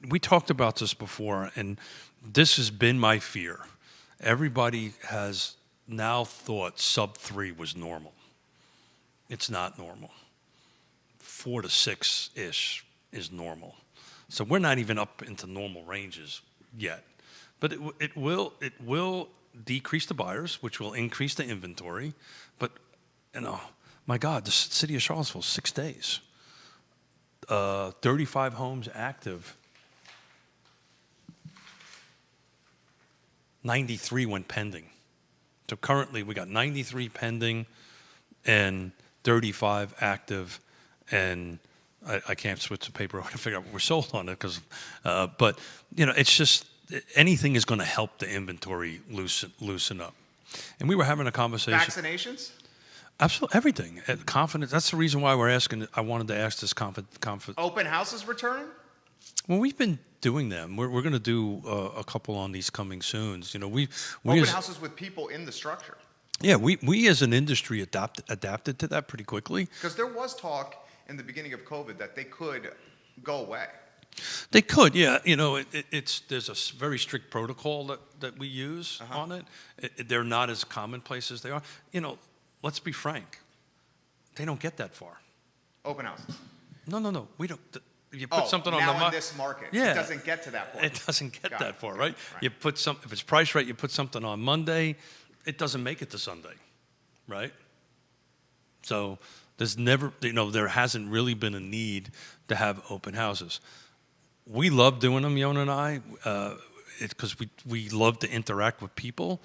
we talked about this before, and this has been my fear. Everybody has now thought sub 3 was normal. It's not normal. 4 to 6-ish is normal. So we're not even up into normal ranges yet. But it will decrease the buyers, which will increase the inventory. But, my God, the city of Charlottesville, 6 days. 35 homes active. 93 went pending. So currently we got 93 pending and 35 active, and I can't switch the paper over to figure out what we're sold on it but it's just anything is going to help the inventory loosen up. And we were having a conversation. Vaccinations? Absolutely, everything. Confidence. That's the reason why I wanted to ask this confidence. Open houses returning? Well, we've been doing them. We're going to do a couple on these coming soon. We Open as, houses with people in the structure. Yeah, we as an industry adapted to that pretty quickly. Because there was talk in the beginning of COVID that they could go away. They could, yeah. There's a very strict protocol that we use on it. They're not as commonplace as they are. Let's be frank. They don't get that far. Open houses. No. We don't. You put something on the now market. in this market, Yeah, it doesn't get to that point. It doesn't get Got that it. far, Got right? it. Right. You put if it's priced right, you put something on Monday, it doesn't make it to Sunday, right? So there's never, there hasn't really been a need to have open houses. We love doing them, Yona and I, because we love to interact with people.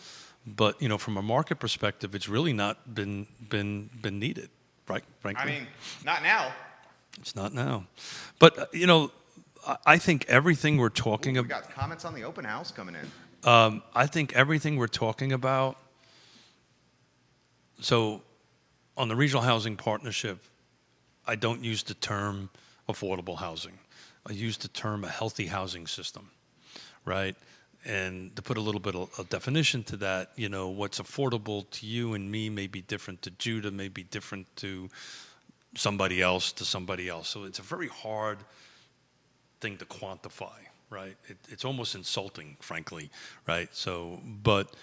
But from a market perspective, it's really not been needed, right? Frankly, I mean, not now. It's not now. But I think everything we're talking We about. got comments on the open house coming in. I think everything we're talking about. So, on the Regional Housing Partnership, I don't use the term affordable housing. I use the term a healthy housing system, right? And to put a little bit of definition to that, what's affordable to you and me may be different to Judah, may be different to somebody else. So it's a very hard thing to quantify, right? It's almost insulting, frankly, right? So, but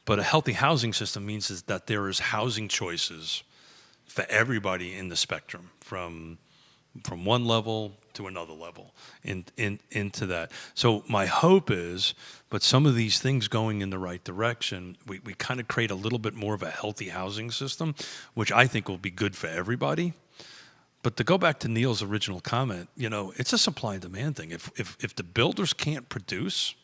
a healthy housing system means is that there is housing choices for everybody in the spectrum, from one level to another level into that. So my hope is, but some of these things going in the right direction, we kind of create a little bit more of a healthy housing system, which I think will be good for everybody. But to go back to Neil's original comment, it's a supply and demand thing. If the builders can't produce,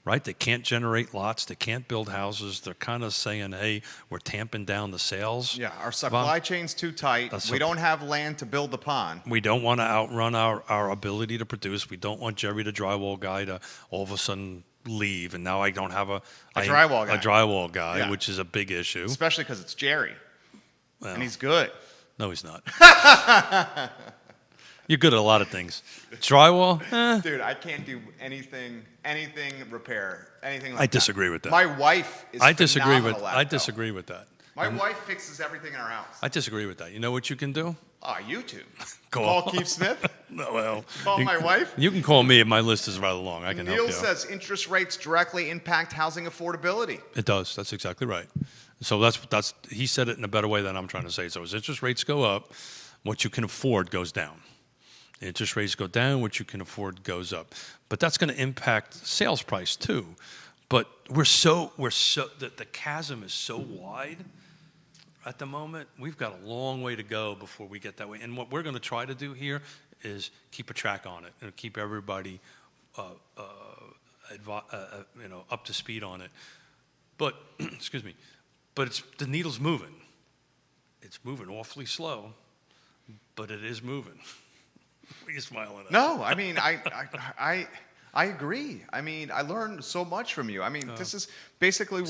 right, they can't generate lots, they can't build houses, they're kind of saying, hey, we're tamping down the sales. Yeah, our supply chain's too tight. We don't have land to build upon. We don't want to outrun our ability to produce. We don't want Jerry, the drywall guy, to all of a sudden leave, and now I don't have a drywall guy, Yeah. which is a big issue. Especially because it's Jerry. Well, And he's good. no, he's not. You're good at a lot of things. Drywall? Dude, I can't do anything repair, anything like that. I disagree with that. My wife is I disagree with. phenomenal at I it, though. disagree with that. My wife fixes everything in our house. I disagree with that. You know what you can do? YouTube. Call. Call Keith Smith. No, well, Call my wife. You can call me. My list is rather long. I can help Neil you. says interest rates directly impact housing affordability. It does. That's exactly right. So that's he said it in a better way than I'm trying to say. So as interest rates go up, what you can afford goes down. Interest rates go down, what you can afford goes up. But that's going to impact sales price too. But the chasm is so wide at the moment. We've got a long way to go before we get that way. And what we're going to try to do here is keep a track on it and keep everybody up to speed on it. But excuse me. But the needle's moving. It's moving awfully slow, but it is moving. What are you smiling at? No, I mean, I agree. I mean, I learned so much from you. I mean, this is basically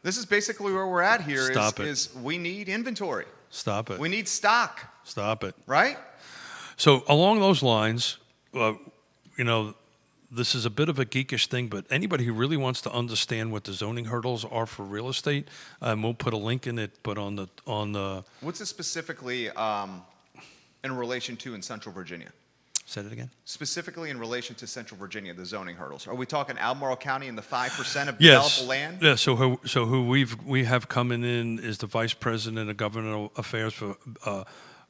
this is basically where we're at here. Is we need inventory. Stop it. We need stock. Stop it. Right? So along those lines, this is a bit of a geekish thing, but anybody who really wants to understand what the zoning hurdles are for real estate, we'll put a link in it. But on the what's it specifically in relation to in Central Virginia? Say it again. Specifically in relation to Central Virginia, the zoning hurdles. Are we talking Albemarle County and the 5% of yes. developable land? Yeah. So who we have coming in is the Vice President of Governmental Affairs for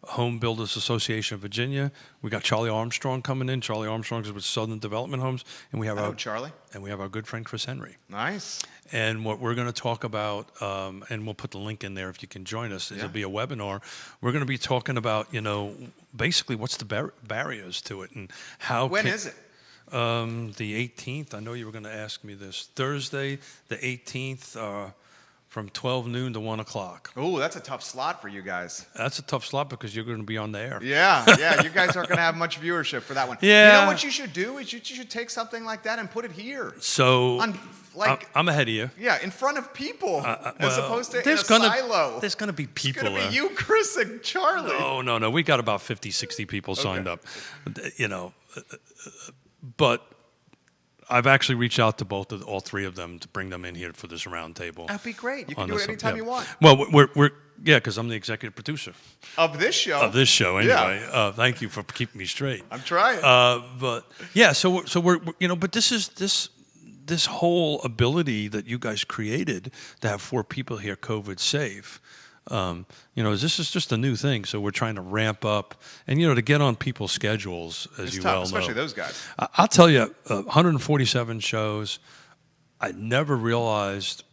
Home Builders Association of Virginia. We got Charlie Armstrong coming in. Charlie Armstrong is with Southern Development Homes, and we have Charlie. And we have our good friend Chris Henry. Nice. And what we're going to talk about, and we'll put the link in there if you can join us. It'll be a webinar. We're going to be talking about, basically what's the barriers to it and how. When is it? The 18th. I know you were going to ask me this. Thursday, the 18th. From 12 noon to 1 o'clock. Oh, that's a tough slot for you guys. That's a tough slot because you're going to be on the air. Yeah. You guys aren't going to have much viewership for that one. Yeah. You know what you should do is you should take something like that and put it here. So I'm ahead of you. Yeah, in front of people as opposed to in a silo. There's going to be people It's going to be you, Chris, and Charlie. No. We got about 50, 60 people signed up. But I've actually reached out to all three of them to bring them in here for this round table. That'd be great. You can do it anytime you want. Well, we're because I'm the executive producer of this show. Anyway. Yeah. Thank you for keeping me straight. I'm trying. But yeah, so we're but this is this whole ability that you guys created to have 4 people here COVID safe. This is just a new thing, so we're trying to ramp up and to get on people's schedules, as it's you tough, well know. Especially those guys. I'll tell you, 147 shows. I never realized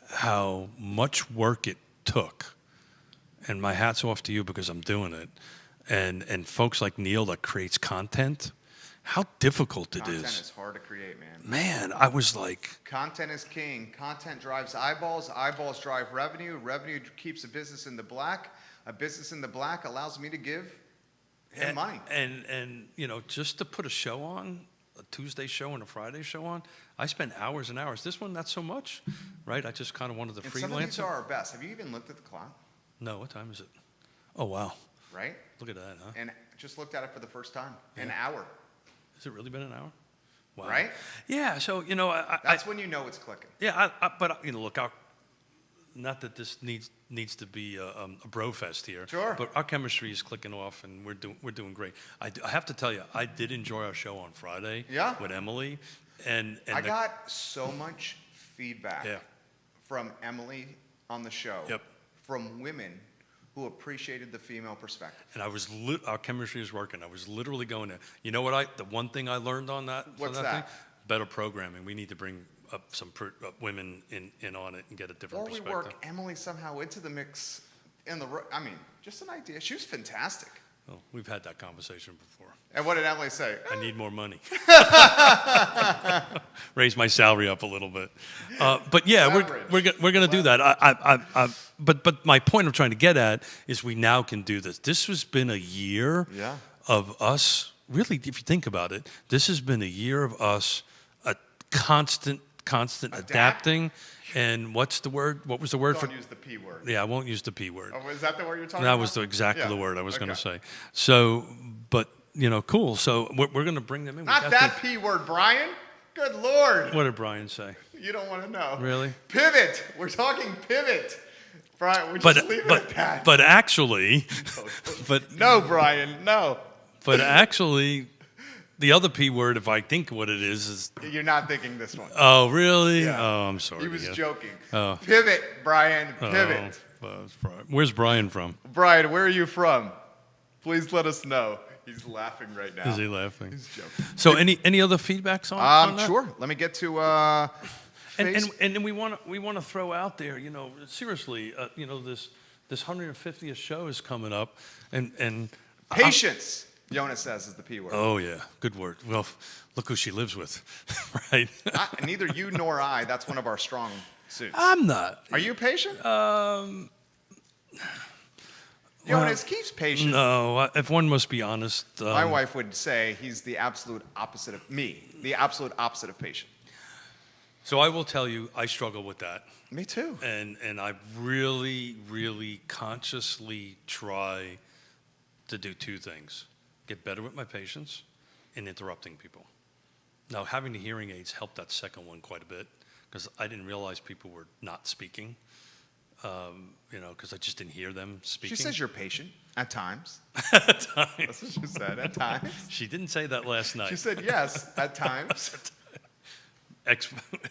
how much work it took, and my hat's off to you because I'm doing it, and folks like Neil that creates content. How difficult it is. Content is hard to create, man. Man, I was like... Content is king. Content drives eyeballs. Eyeballs drive revenue. Revenue keeps a business in the black. A business in the black allows me to give him money. And just to put a show on, a Tuesday show and a Friday show on, I spend hours and hours. This one, not so much, right? I just kind of wanted to freelance. Some of these are our best. Have you even looked at the clock? No, what time is it? Oh, wow. Right? Look at that, huh? And just looked at it for the first time. Yeah. An hour. Has it really been an hour? Wow. Right? Yeah. So that's when you know it's clicking. Yeah. But look, not that this needs to be a bro fest here. Sure. But our chemistry is clicking off, and we're doing great. I have to tell you, I did enjoy our show on Friday. Yeah. With Emily, and I got so much feedback. Yeah. From Emily on the show. Yep. From women who appreciated the female perspective. And our chemistry is working. I was literally going there. You know what? The one thing I learned on that. What's that? Thing? Better programming. We need to bring up some women in on it and get a different perspective. Or we work Emily somehow into the mix. Just an idea. She was fantastic. Well, we've had that conversation before. And what did Emily say? I need more money. Raise my salary up a little bit. But yeah, we're going to do that. But my point I'm trying to get at is we now can do this. This has been a year of us. Really, if you think about it, this has been a year of us constant adapting. And what's the word? What was the word? Don't use the P word. Yeah, I won't use the P word. Oh, is that the word you're talking about? That was exactly the word I was going to say. So, but, cool. So we're going to bring them in. Not that P word, Brian. Good Lord. What did Brian say? You don't want to know. Really? Pivot. We're talking pivot. Brian, we just leave it at that. But actually, no, Brian, no. But actually, The other P word, if I think what it is You're not thinking this one. oh, really? Yeah. Oh, I'm sorry. He was yeah. joking. Oh. Pivot, Brian. Pivot. Oh, it's Brian. Where's Brian from? Brian, where are you from? Please let us know. He's laughing right now. Is he laughing? He's joking. So, any other feedbacks on that? Sure. Let me get to And we want to throw out there, seriously, this 150th show is coming up, and patience. Jonas says is the P word. oh yeah, good word. Well, look who she lives with, right? Neither you nor I. That's one of our strong suits. I'm not. Are you patient? Well, Jonas, Keith's patient. No, if one must be honest. My wife would say he's the absolute opposite of me. The absolute opposite of patient. So I will tell you, I struggle with that. Me too. And I really, really consciously try to do two things: get better with my patience and interrupting people. Now, having the hearing aids helped that second one quite a bit because I didn't realize people were not speaking, because I just didn't hear them speaking. She says you're patient at times. At times. That's what she said, at times. She didn't say that last night. She said yes, at times.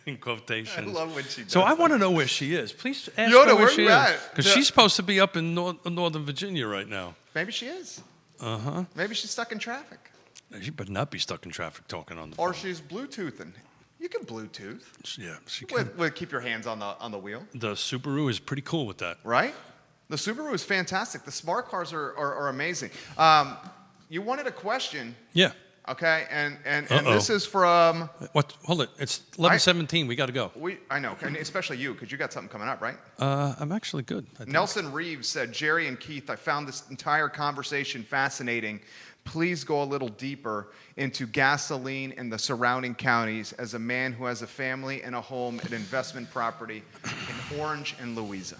In quotations. I love when she does So I that. want to know where she is. Please ask Yoda, her where where she you is. at? Because she's supposed to be up in Northern Virginia right now. Maybe she is. Uh-huh. Maybe she's stuck in traffic. She better not be stuck in traffic talking on the Or phone. she's Bluetoothing. You can Bluetooth. Yeah, she can. With keep your hands on the wheel, The Subaru is pretty cool with that. right? The Subaru is fantastic. The smart cars are amazing. You wanted a question, Yeah. okay? And Uh-oh. this is from What? Hold it. It's 11:17. We got to go. I know, and especially you, because you got something coming up, right? I'm actually good. I think. Nelson Reeves said, Jerry and Keith, I found this entire conversation fascinating. Please go a little deeper into gasoline and the surrounding counties as a man who has a family and a home and investment property in Orange and Louisa.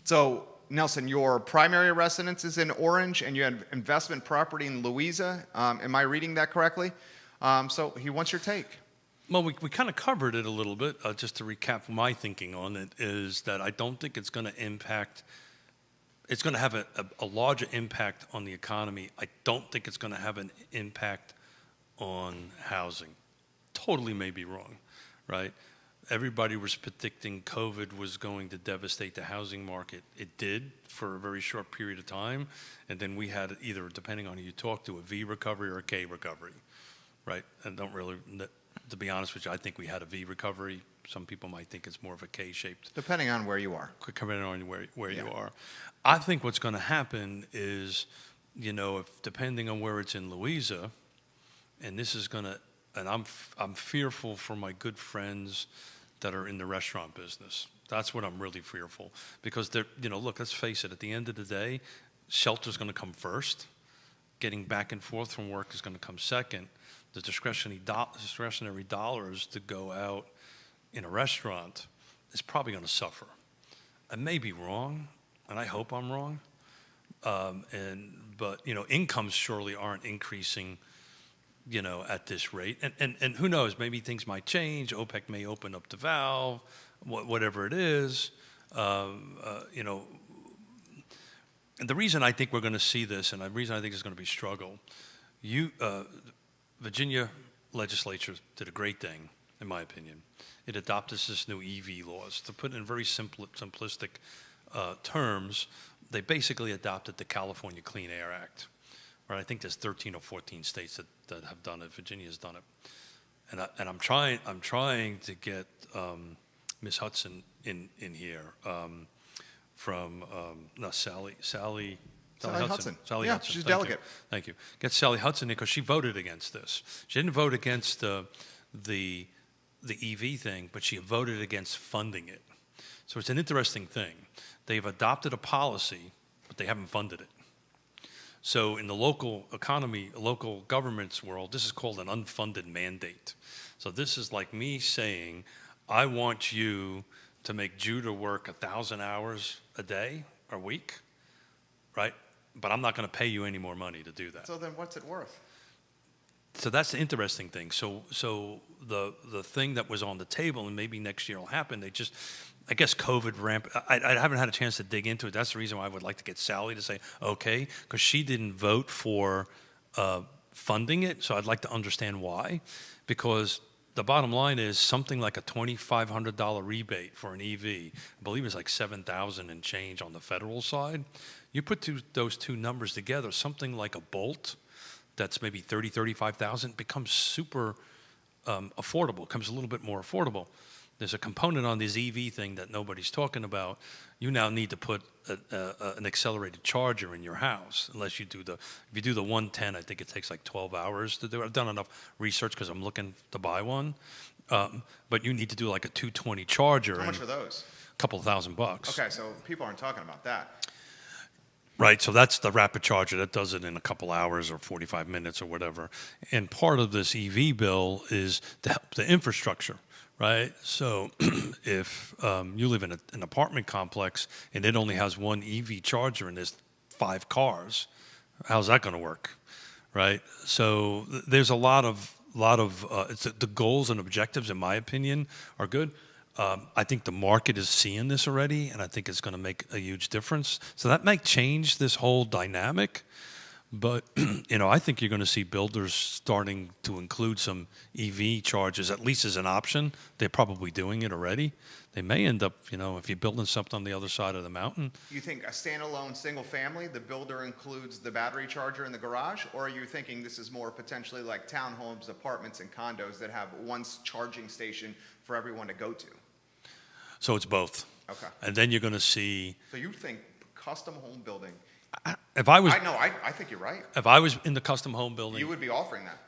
So, Nelson, your primary residence is in Orange and you have investment property in Louisa. Am I reading that correctly? So he wants your take. Well, we kind of covered it a little bit. Just to recap my thinking on it is that I don't think it's going to impact. It's going to have a larger impact on the economy. I don't think it's going to have an impact on housing. Totally may be wrong, right? Everybody was predicting COVID was going to devastate the housing market. It did for a very short period of time. And then we had either, depending on who you talk to, a V recovery or a K recovery, right? And don't really, to be honest with you, I think we had a V recovery. Some people might think it's more of a K-shaped. Depending on where you are. Depending on where Yeah. you are. I think what's going to happen is, if depending on where it's in Louisa, and this is going to, and I'm fearful for my good friends that are in the restaurant business. That's what I'm really fearful because they're, look, let's face it. At the end of the day, shelter's going to come first. Getting back and forth from work is going to come second. The discretionary dollars to go out in a restaurant is probably going to suffer. I may be wrong, and I hope I'm wrong. But incomes surely aren't increasing, at this rate. And who knows? Maybe things might change. OPEC may open up the valve, whatever it is. And the reason I think we're going to see this, and the reason I think it's going to be struggle, Virginia legislature did a great thing, in my opinion. It adopted this new EV laws. To put it in very simplistic terms, they basically adopted the California Clean Air Act. Right? I think there's 13 or 14 states that have done it. Virginia's done it, and I'm trying to get Ms. Hudson in here from Sally Hudson. Sally Yeah, Hudson. she's a Thank delegate. you. Thank you. Get Sally Hudson in because she voted against this. She didn't vote against the EV thing, but she voted against funding it. So it's an interesting thing. They've adopted a policy, but they haven't funded it. So in the local economy, local government's world, this is called an unfunded mandate. So this is like me saying, I want you to make Judah work 1,000 hours a day or week, right? But I'm not going to pay you any more money to do that. So then what's it worth? So that's the interesting thing. So the thing that was on the table, and maybe next year will happen, I guess COVID ramp. I haven't had a chance to dig into it. That's the reason why I would like to get Sally to say okay, because she didn't vote for funding it. So I'd like to understand why, because the bottom line is something like a $2,500 rebate for an EV. I believe it's like 7,000 and change on the federal side. You put those two numbers together, something like a Bolt that's maybe 30, 35,000 becomes super affordable, becomes a little bit more affordable. There's a component on this EV thing that nobody's talking about. You now need to put an accelerated charger in your house, unless you do if you do the 110, I think it takes like 12 hours to do it. I've done enough research because I'm looking to buy one. But you need to do like a 220 charger. How much are those? A couple of $1,000. Okay, so people aren't talking about that. Right, so that's the rapid charger that does it in a couple hours or 45 minutes or whatever. And part of this EV bill is to help the infrastructure, right? So if you live in an apartment complex and it only has one EV charger and there's 5 cars, how's that going to work, right? So there's a lot of the goals and objectives, in my opinion, are good. I think the market is seeing this already, and I think it's going to make a huge difference. So that might change this whole dynamic. But, I think you're going to see builders starting to include some EV chargers, at least as an option. They're probably doing it already. They may end up, if you're building something on the other side of the mountain. You think a standalone single family, the builder includes the battery charger in the garage? Or are you thinking this is more potentially like townhomes, apartments, and condos that have one charging station for everyone to go to? So it's both. Okay. And then you're going to see. So you think custom home building? If I was, I think you're right. If I was in the custom home building, You would be offering that.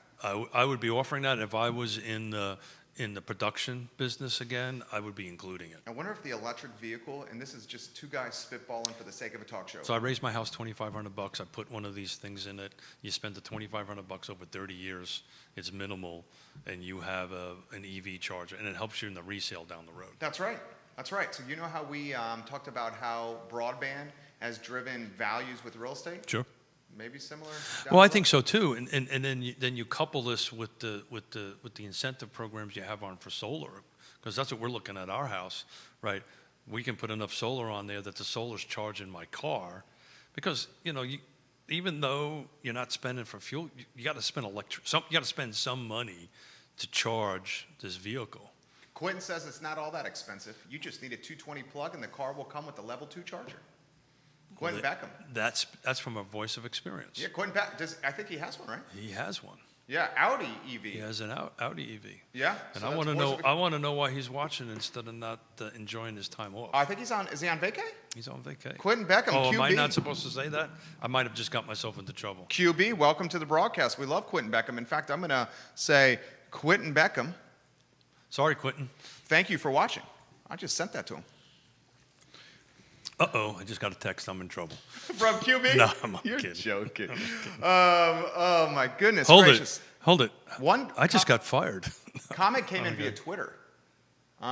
I would be offering that. If I was in the production business again, I would be including it. I wonder if the electric vehicle, and this is just two guys spitballing for the sake of a talk show. So I raised my house $2,500. I put one of these things in it. You spend the $2,500 over 30 years. It's minimal, and you have an EV charger, and it helps you in the resale down the road. That's right. That's right. So you know how we talked about how broadband has driven values with real estate? Sure. Maybe similar. Well, I think so too, and then you couple this with the incentive programs you have on for solar, because that's what we're looking at our house, right? We can put enough solar on there that the solar's charging my car, because even though you're not spending for fuel, you got to spend you got to spend some money to charge this vehicle. Quentin says it's not all that expensive. You just need a 220 plug, and the car will come with a level 2 charger. Quentin Beckham. That's from a voice of experience. Yeah, Quentin Beckham. I think he has one, right? He has one. Yeah, Audi EV. He has an Audi EV. Yeah. And so I want to know. I want to know why he's watching instead of not enjoying his time off. I think he's on. Is he on vacay? He's on vacay. Quentin Beckham. Oh, QB. am I not supposed to say that? I might have just got myself into trouble. QB, welcome to the broadcast. We love Quentin Beckham. In fact, I'm going to say Quentin Beckham. Sorry, Quentin. Thank you for watching. I just sent that to him. Uh-oh, I just got a text. I'm in trouble. From QB? No, I'm You're kidding. joking. Oh, my goodness Hold gracious. Hold it. I just got fired. Comment came in via Twitter.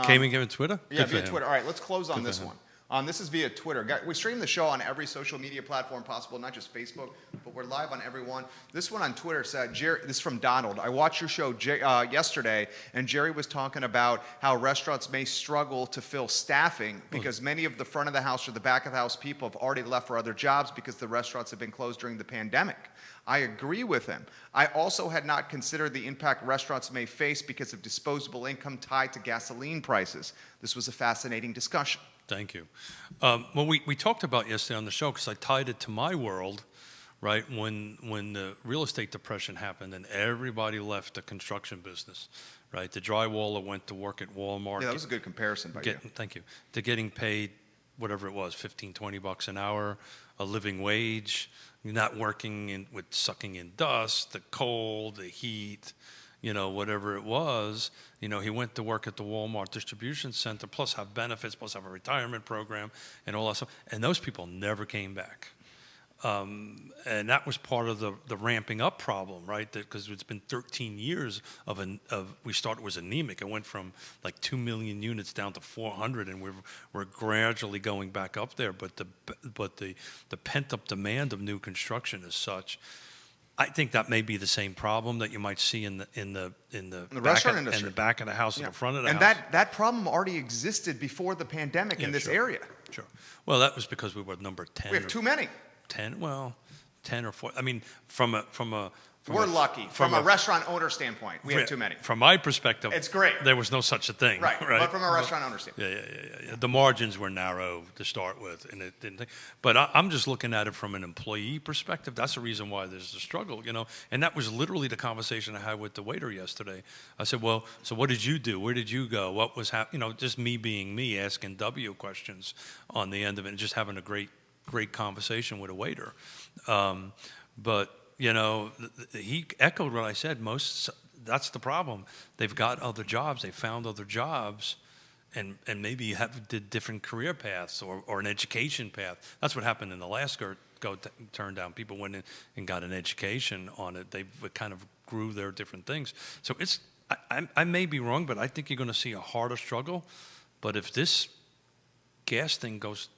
Came in via Twitter? Yeah, Good for via him. Twitter. All right, let's close on Good this for him. one. This is via Twitter. We stream the show on every social media platform possible, not just Facebook, but we're live on every one. This one on Twitter said, Jerry, this is from Donald. I watched your show yesterday, and Jerry was talking about how restaurants may struggle to fill staffing because many of the front of the house or the back of the house people have already left for other jobs because the restaurants have been closed during the pandemic. I agree with him. I also had not considered the impact restaurants may face because of disposable income tied to gasoline prices. This was a fascinating discussion. Thank you. Well, we talked about yesterday on the show because I tied it to my world, right? When the real estate depression happened and everybody left the construction business, right? The drywaller went to work at Walmart. Yeah, that was a good comparison by you. Thank you. To getting paid whatever it was, $15, $20 an hour, a living wage. You're not working with sucking in dust, the cold, the heat, whatever it was. He went to work at the Walmart distribution center, plus have benefits, plus have a retirement program and all that stuff. And those people never came back. And that was part of the ramping up problem, right? Because it's been 13 years we started was anemic. It went from like 2 million units down to 400, and we're gradually going back up there. But the pent up demand of new construction is such. I think that may be the same problem that you might see in the back restaurant in industry. the back of the house, in the front of the and house. that problem already existed before the pandemic in this sure. area. Sure. Well, that was because we were number 10. We have too many. 10. Well, 10 or 4. I mean, from a We're lucky. From a restaurant owner standpoint, we have too many. From my perspective, It's great. There was no such a thing. Right. But from a restaurant owner standpoint. Yeah. The margins were narrow to start with, and it didn't. But I'm just looking at it from an employee perspective. That's the reason why there's a struggle, And that was literally the conversation I had with the waiter yesterday. I said, "Well, so what did you do? Where did you go? What was happening?" Just me being me, asking W questions on the end of it, and just having a great conversation with a waiter. But he echoed what I said. That's the problem. They've got other jobs. They found other jobs, and maybe did different career paths or an education path. That's what happened in Alaska. Turned down. People went in and got an education on it. They kind of grew their different things. So I may be wrong, but I think you're going to see a harder struggle. But if this gas thing goes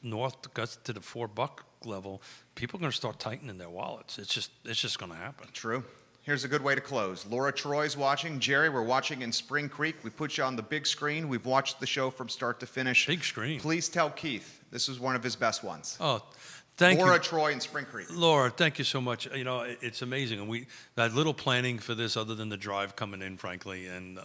north, gets to the $4 level, people are going to start tightening their wallets. It's just going to happen. True. Here's a good way to close. Laura Troy's watching. Jerry, we're watching in Spring Creek. We put you on the big screen. We've watched the show from start to finish. Big screen. Please tell Keith this was one of his best ones. Oh, thank you. Laura Troy in Spring Creek. Laura, thank you so much. It's amazing. And we had little planning for this other than the drive coming in, frankly. And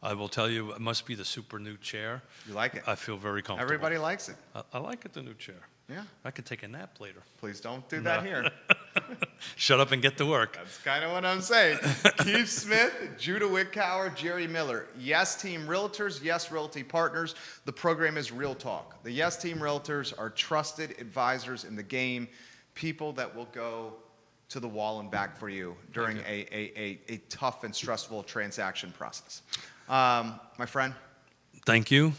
I will tell you, it must be the super new chair. You like it? I feel very comfortable. Everybody likes it. I like it, the new chair. Yeah. I could take a nap later. Please don't do that here. Shut up and get to work. That's kind of what I'm saying. Keith Smith, Judah Wickower, Jerry Miller. Yes Team Realtors, Yes Realty Partners. The program is Real Talk. The Yes Team Realtors are trusted advisors in the game, people that will go to the wall and back for you during a tough and stressful transaction process. My friend. Thank you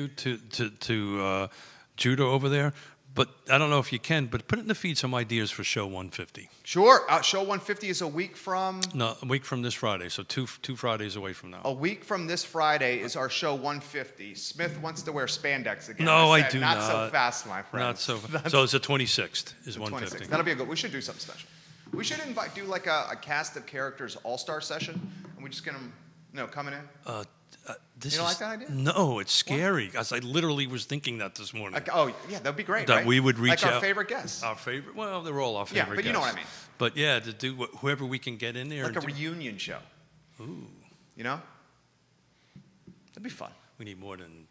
to Judah over there. But I don't know if you can, but put it in the feed some ideas for Show 150. Sure. Show 150 is a week from? No, a week from this Friday, so two Fridays away from now. A week from this Friday is our Show 150. Smith wants to wear spandex again. No, I do not. Not so fast, my friend. Not so fast. So it's the 26th is 150. 26th. That'll be a good. We should do something special. We should do like a cast of characters all-star session, and we just get them, coming in. This you don't like that idea? No, it's scary. Because I literally was thinking that this morning. Yeah, that'd be great. That right? we would reach like out. our favorite guests. Our favorite. Well, they're all our favorite. Yeah, but you know what I mean. But yeah, to do whoever we can get in there. Like a reunion show. Ooh. That'd be fun. We need more than.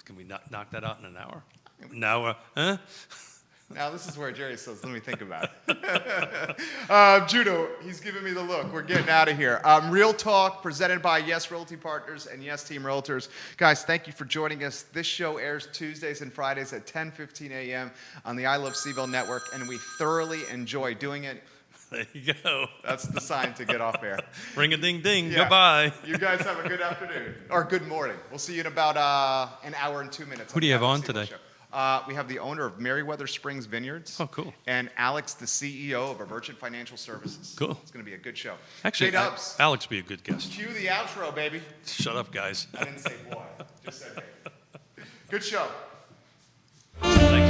Can we knock that out in an hour? An hour? Huh? Now, this is where Jerry says, let me think about it. Judah, he's giving me the look. We're getting out of here. Real Talk, presented by Yes Realty Partners and Yes Team Realtors. Guys, thank you for joining us. This show airs Tuesdays and Fridays at 10:15 a.m. on the I Love CVille network, and we thoroughly enjoy doing it. There you go. That's the sign to get off air. Ring-a-ding-ding. Yeah. Goodbye. You guys have a good afternoon. Or good morning. We'll see you in about an hour and 2 minutes. Who do you have on today? Show. We have the owner of Meriwether Springs Vineyards. Oh, cool. And Alex, the CEO of Emergent Financial Services. Cool. It's going to be a good show. Actually, J-Dubs, Alex be a good guest. cue the outro, baby. Shut up, guys. I didn't say boy. Just said hey. Good show. Thank you.